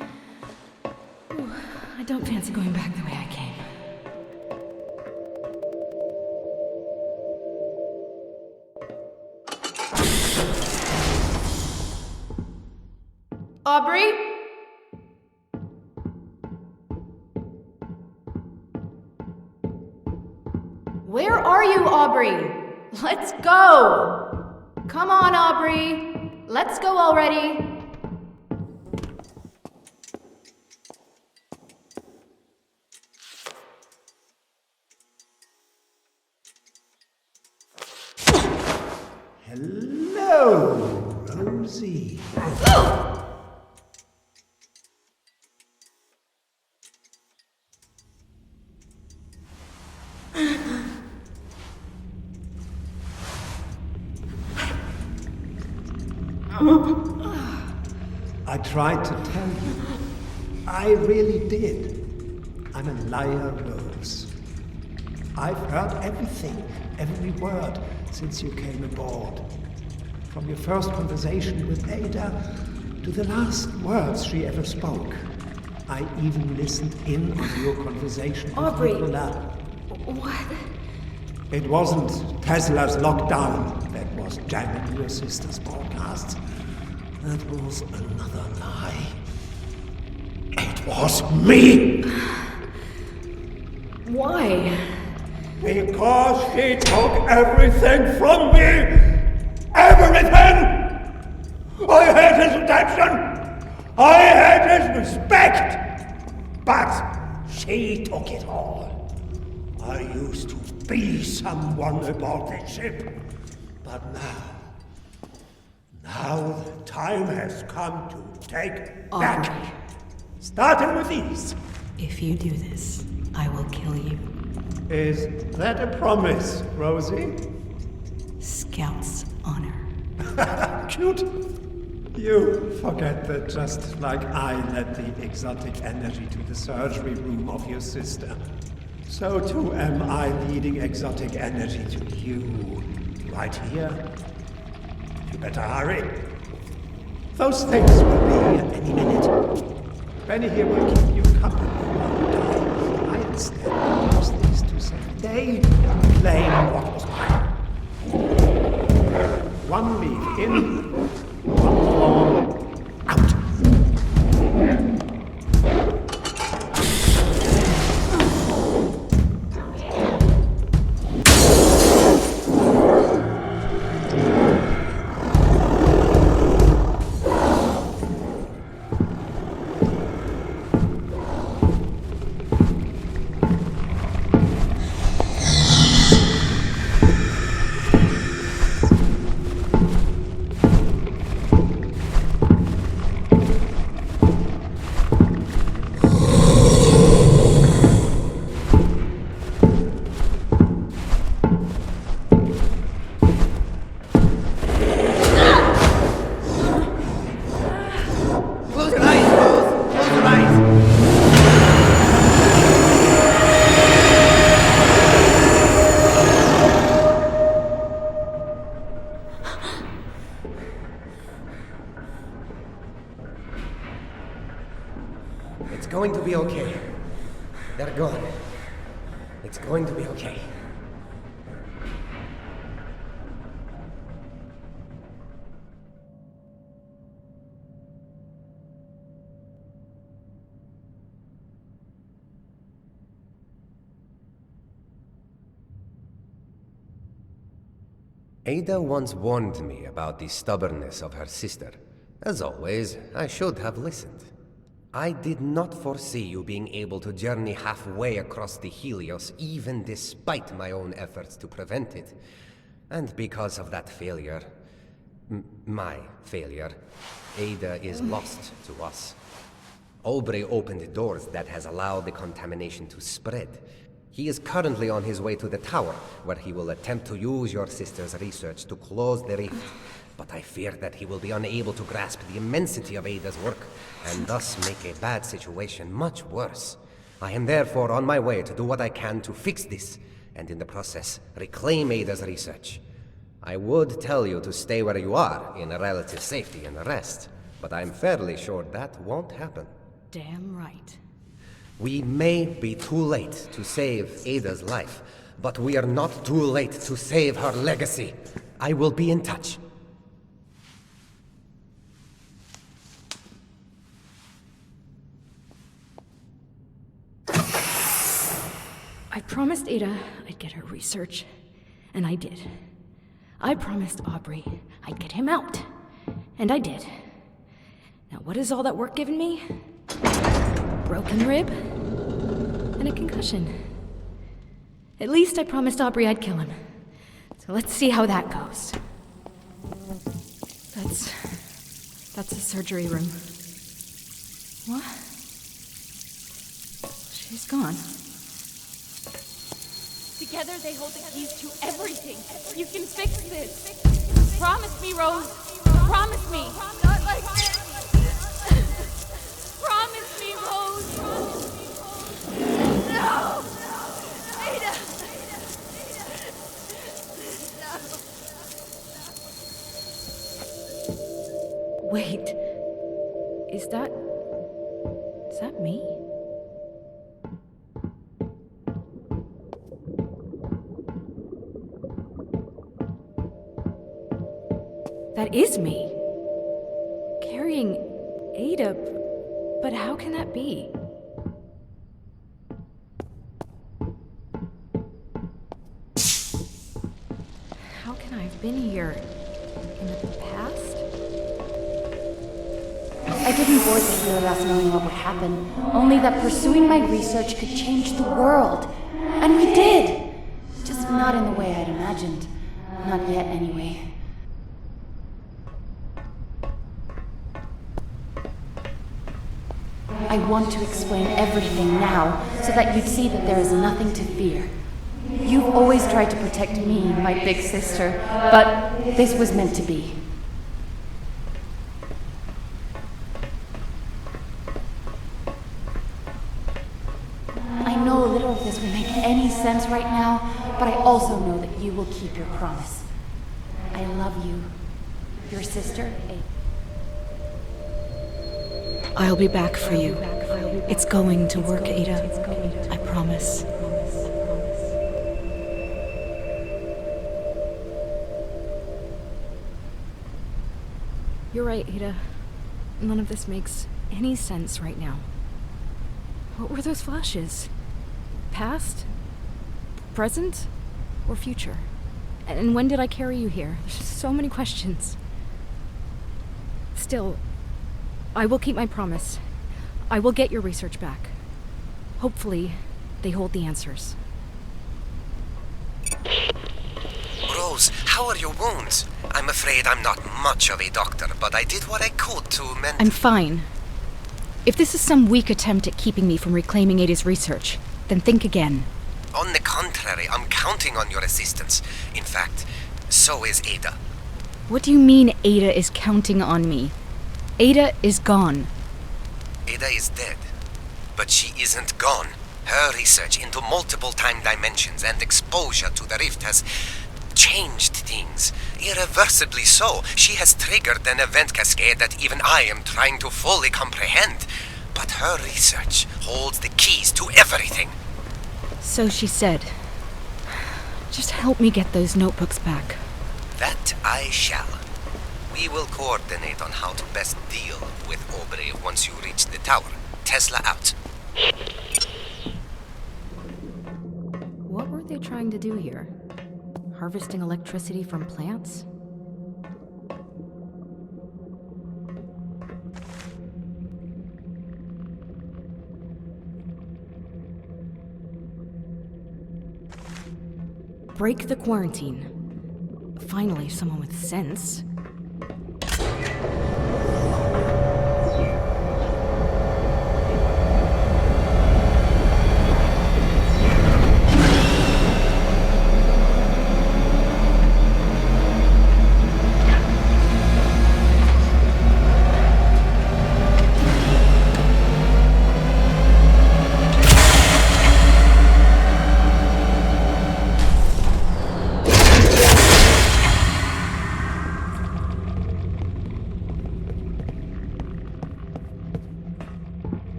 [SPEAKER 2] Ooh, I don't fancy going back the way I came. Aubrey? Where are you, Aubrey? Let's go! Come on, Aubrey! Let's go already!
[SPEAKER 6] Hello, Rosie. I tried to tell you. I really did. I'm a liar, Rose. I've heard everything, every word, since you came aboard. From your first conversation with Ada to the last words she ever spoke. I even listened in on your conversation with
[SPEAKER 2] Aubrey.
[SPEAKER 6] Nicola.
[SPEAKER 2] What?
[SPEAKER 6] It wasn't Tesla's lockdown that was jamming your sister's broadcasts. That was another lie. It was me!
[SPEAKER 2] Why?
[SPEAKER 6] Because she took everything from me! Everything! I had his attention! I had his respect! But she took it all. I used to be someone aboard this ship. But now the time has come to take back. Starting with these.
[SPEAKER 2] If you do this, I will kill you.
[SPEAKER 6] Is that a promise, Rosie?
[SPEAKER 2] Scout's honor.
[SPEAKER 6] Cute. You forget that just like I led the exotic energy to the surgery room of your sister, so too am I leading exotic energy to you. Right here. You better hurry. Those things will be here any minute. Benny here will keep you company while you die. I instead use these to save day and claim what was mine. One leaf in, one form out.
[SPEAKER 5] It's going to be okay. They're gone. It's going to be okay. Ada once warned me about the stubbornness of her sister. As always, I should have listened. I did not foresee you being able to journey halfway across the Helios, even despite my own efforts to prevent it. And because of that failure, my failure, Ada is lost to us. Aubrey opened doors that has allowed the contamination to spread. He is currently on his way to the tower, where he will attempt to use your sister's research to close the rift. but I fear that he will be unable to grasp the immensity of Ada's work, and thus make a bad situation much worse. I am therefore on my way to do what I can to fix this, and in the process, reclaim Ada's research. I would tell you to stay where you are, in relative safety and rest, but I'm fairly sure that won't happen.
[SPEAKER 2] Damn right.
[SPEAKER 5] We may be too late to save Ada's life, but we are not too late to save her legacy. I will be in touch.
[SPEAKER 2] I promised Ada I'd get her research, and I did. I promised Aubrey I'd get him out, and I did. Now what has all that work given me? Broken rib and a concussion. At least I promised Aubrey I'd kill him. So let's see how that goes. That's the surgery room. What? She's gone.
[SPEAKER 1] Together they hold the keys to everything. You can fix this. Promise me, Rose. Promise me. Not like this. Promise me, Rose. No! Ada!
[SPEAKER 2] Wait. Is that me? That is me. Carrying Ada, but how can that be? How can I have been here in the past?
[SPEAKER 1] I didn't board the Helios knowing what would happen, only that pursuing my research could change the world. And we did! Just not in the way I'd imagined. Not yet, anyway. I want to explain everything now, so that you'd see that there is nothing to fear. You've always tried to protect me, my big sister, but this was meant to be. I know little of this will make any sense right now, but I also know that you will keep your promise. I love you. Your sister, A.
[SPEAKER 2] I'll be back for you. It's going to work, Ada. I promise. You're right, Ada. None of this makes any sense right now. What were those flashes? Past? Present? Or future? And when did I carry you here? There's so many questions. Still, I will keep my promise. I will get your research back. Hopefully, they hold the answers.
[SPEAKER 5] Rose, how are your wounds? I'm afraid I'm not much of a doctor, but I did what I could to mend...
[SPEAKER 2] I'm fine. If this is some weak attempt at keeping me from reclaiming Ada's research, then think again.
[SPEAKER 5] On the contrary, I'm counting on your assistance. In fact, so is Ada.
[SPEAKER 2] What do you mean Ada is counting on me? Ada is gone.
[SPEAKER 5] Ada is dead, but she isn't gone. Her research into multiple time dimensions and exposure to the rift has changed things. Irreversibly so. She has triggered an event cascade that even I am trying to fully comprehend. But her research holds the keys to everything.
[SPEAKER 2] So she said. Just help me get those notebooks back.
[SPEAKER 5] That I shall. We will coordinate on how to best deal with Aubrey once you reach the tower. Tesla out.
[SPEAKER 2] What were they trying to do here? Harvesting electricity from plants? Break the quarantine. Finally, someone with sense.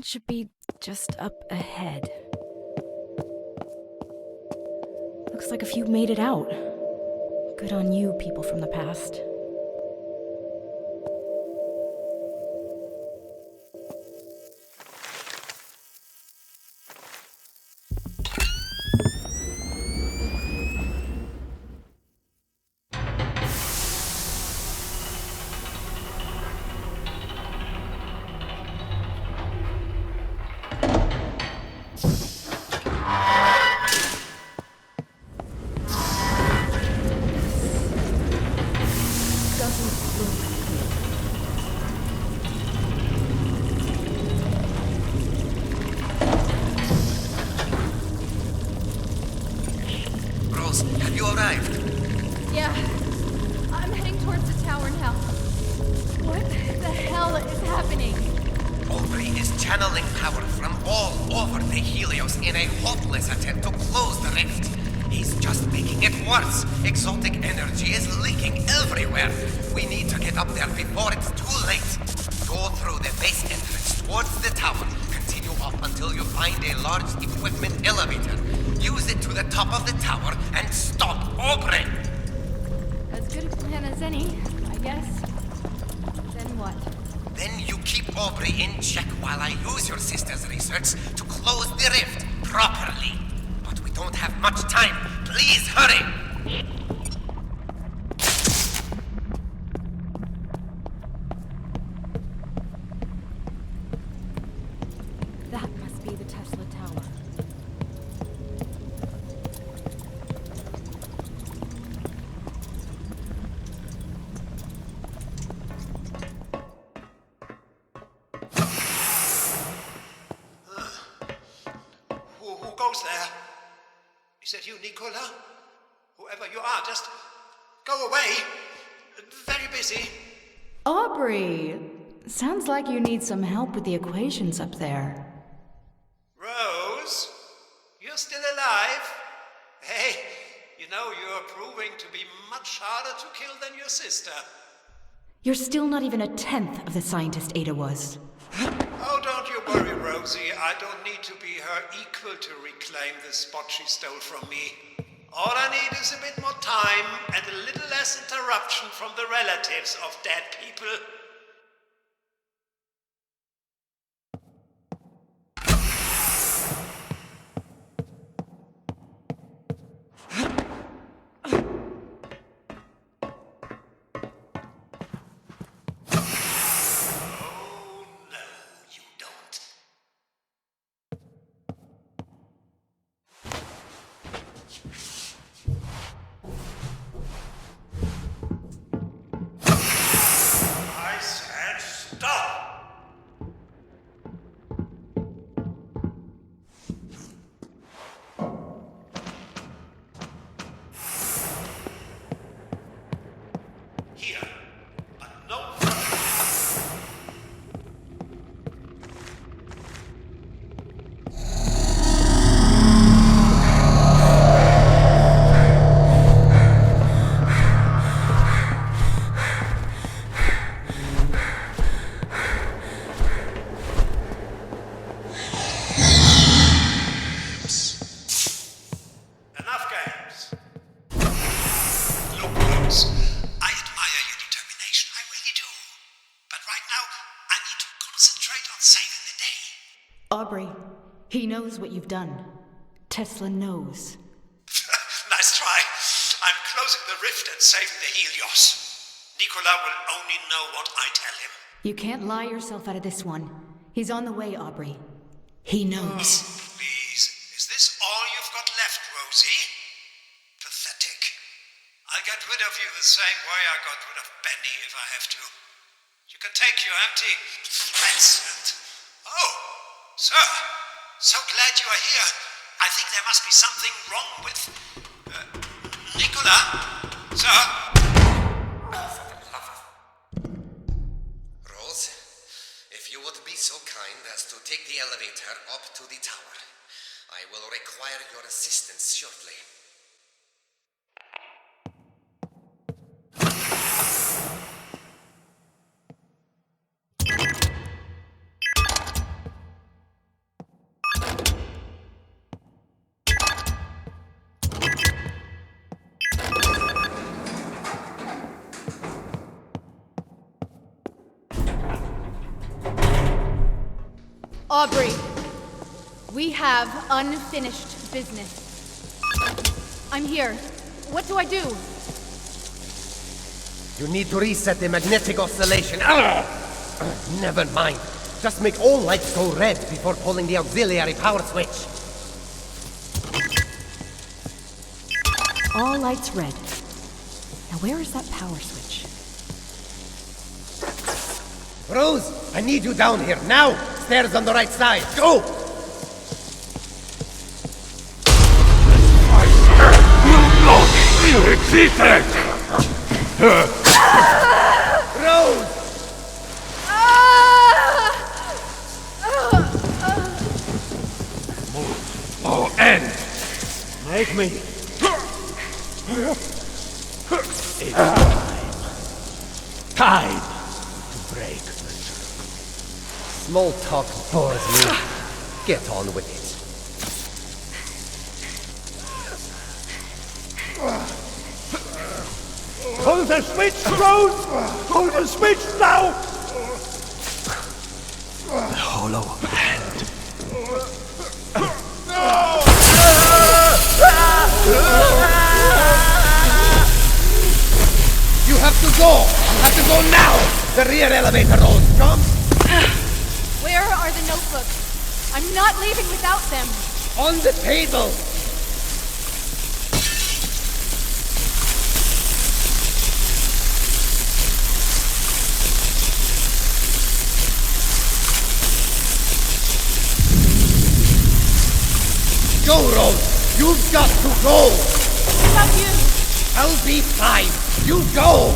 [SPEAKER 2] should be just up ahead. Looks like a few made it out. Good on you, people from the past.
[SPEAKER 5] Have you arrived?
[SPEAKER 1] Yeah. I'm heading towards the tower now. What the hell is happening?
[SPEAKER 5] Aubrey is channeling power from all over the Helios in a hopeless attempt to close the rift. He's just making it worse. Exotic energy is leaking everywhere. We need to get up there before it's too late. Go through the base entrance towards the tower. Continue up until you find a large equipment elevator. Use it to the top of the tower and stop Aubrey!
[SPEAKER 1] As good a plan as any, I guess. Then what?
[SPEAKER 5] Then you keep Aubrey in check while I use your sister's research to close the rift properly. But we don't have much time. Please hurry!
[SPEAKER 2] That must be the Tesla Tower.
[SPEAKER 6] Who goes there? Is that you, Nicola? Whoever you are, just go away. Very busy.
[SPEAKER 2] Aubrey! Sounds like you need some help with the equations up there.
[SPEAKER 6] Rose? You're still alive? Hey, you know you're proving to be much harder to kill than your sister.
[SPEAKER 2] You're still not even a tenth of the scientist Ada was.
[SPEAKER 6] Oh, don't you worry, Rosie. I don't need to be her equal to reclaim the spot she stole from me. All I need is a bit more time and a little less interruption from the relatives of dead people.
[SPEAKER 2] Aubrey, he knows what you've done. Tesla knows.
[SPEAKER 6] Nice try. I'm closing the rift and saving the Helios. Nicola will only know what I tell him.
[SPEAKER 2] You can't lie yourself out of this one. He's on the way, Aubrey. He knows.
[SPEAKER 6] Please, is this all you've got left, Rosie? Pathetic. I'll get rid of you the same way I got rid of Benny if I have to. You can take your empty threats and... Oh, sir, so glad you are here. I think there must be something wrong with... Nicola? Sir?
[SPEAKER 5] Rose, if you would be so kind as to take the elevator up to the tower, I will require your assistance shortly.
[SPEAKER 2] Aubrey, we have unfinished business. I'm here. What do I do?
[SPEAKER 5] You need to reset the magnetic oscillation. Never mind. Just make all lights go red before pulling the auxiliary power switch.
[SPEAKER 2] All lights red. Now where is that power switch?
[SPEAKER 5] Rose, I need you down here, now! Stairs on the right side, go! Rose!
[SPEAKER 7] Move or end. Make me. It's time to break the circle.
[SPEAKER 5] Small talk bores me. Get on with it.
[SPEAKER 7] Pull the switch, Rose! Pull the switch now! The hollow hand.
[SPEAKER 5] You have to go! You have to go now! The rear elevator, Rose, jump!
[SPEAKER 2] Where are the notebooks? I'm not leaving without them.
[SPEAKER 5] On the table! Go, Rose! You've got to go!
[SPEAKER 2] What about you?
[SPEAKER 5] I'll be fine! You go!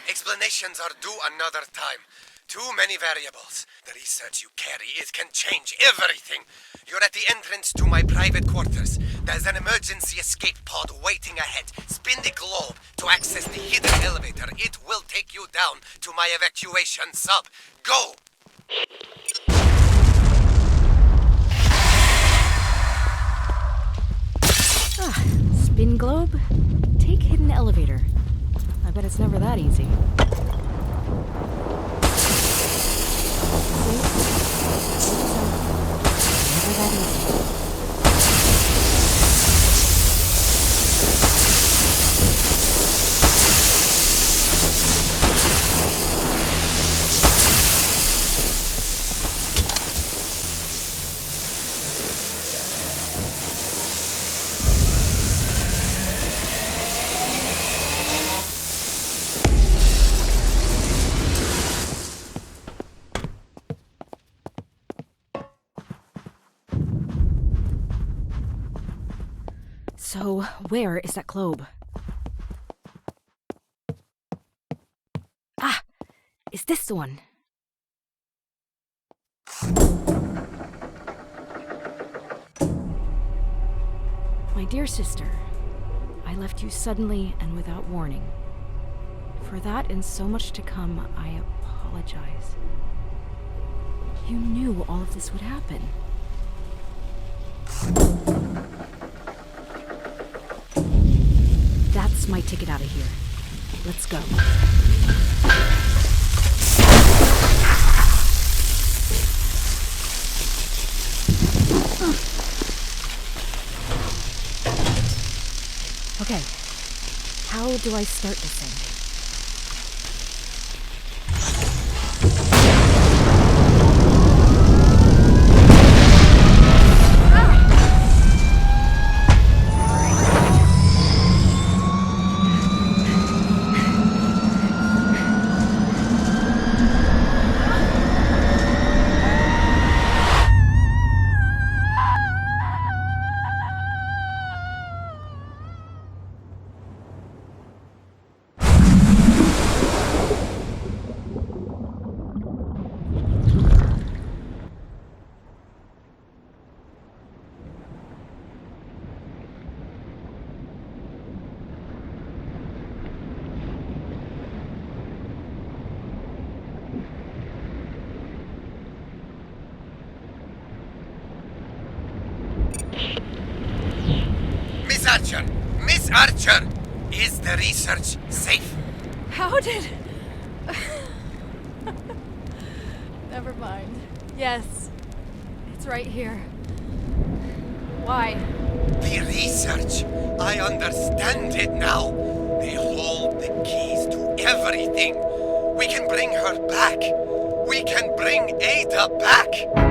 [SPEAKER 5] Explanations are due another time. Too many variables. The research you carry, it can change everything. You're at the entrance to my private quarters. There's an emergency escape pod waiting ahead. Spin the globe to access the hidden elevator. It will take you down to my evacuation sub. Go!
[SPEAKER 2] Spin globe? Take hidden elevator. I bet it's never that easy. Never that easy. So, where is that globe? Ah! Is this the one? My dear sister, I left you suddenly and without warning. For that and so much to come, I apologize. You knew all of this would happen. That's my ticket out of here. Let's go. Okay, how do I start this thing?
[SPEAKER 5] Miss Archer! Is the research safe?
[SPEAKER 8] How did... Never mind. Yes. It's right here. Why?
[SPEAKER 5] The research! I understand it now! They hold the keys to everything! We can bring her back! We can bring Ada back!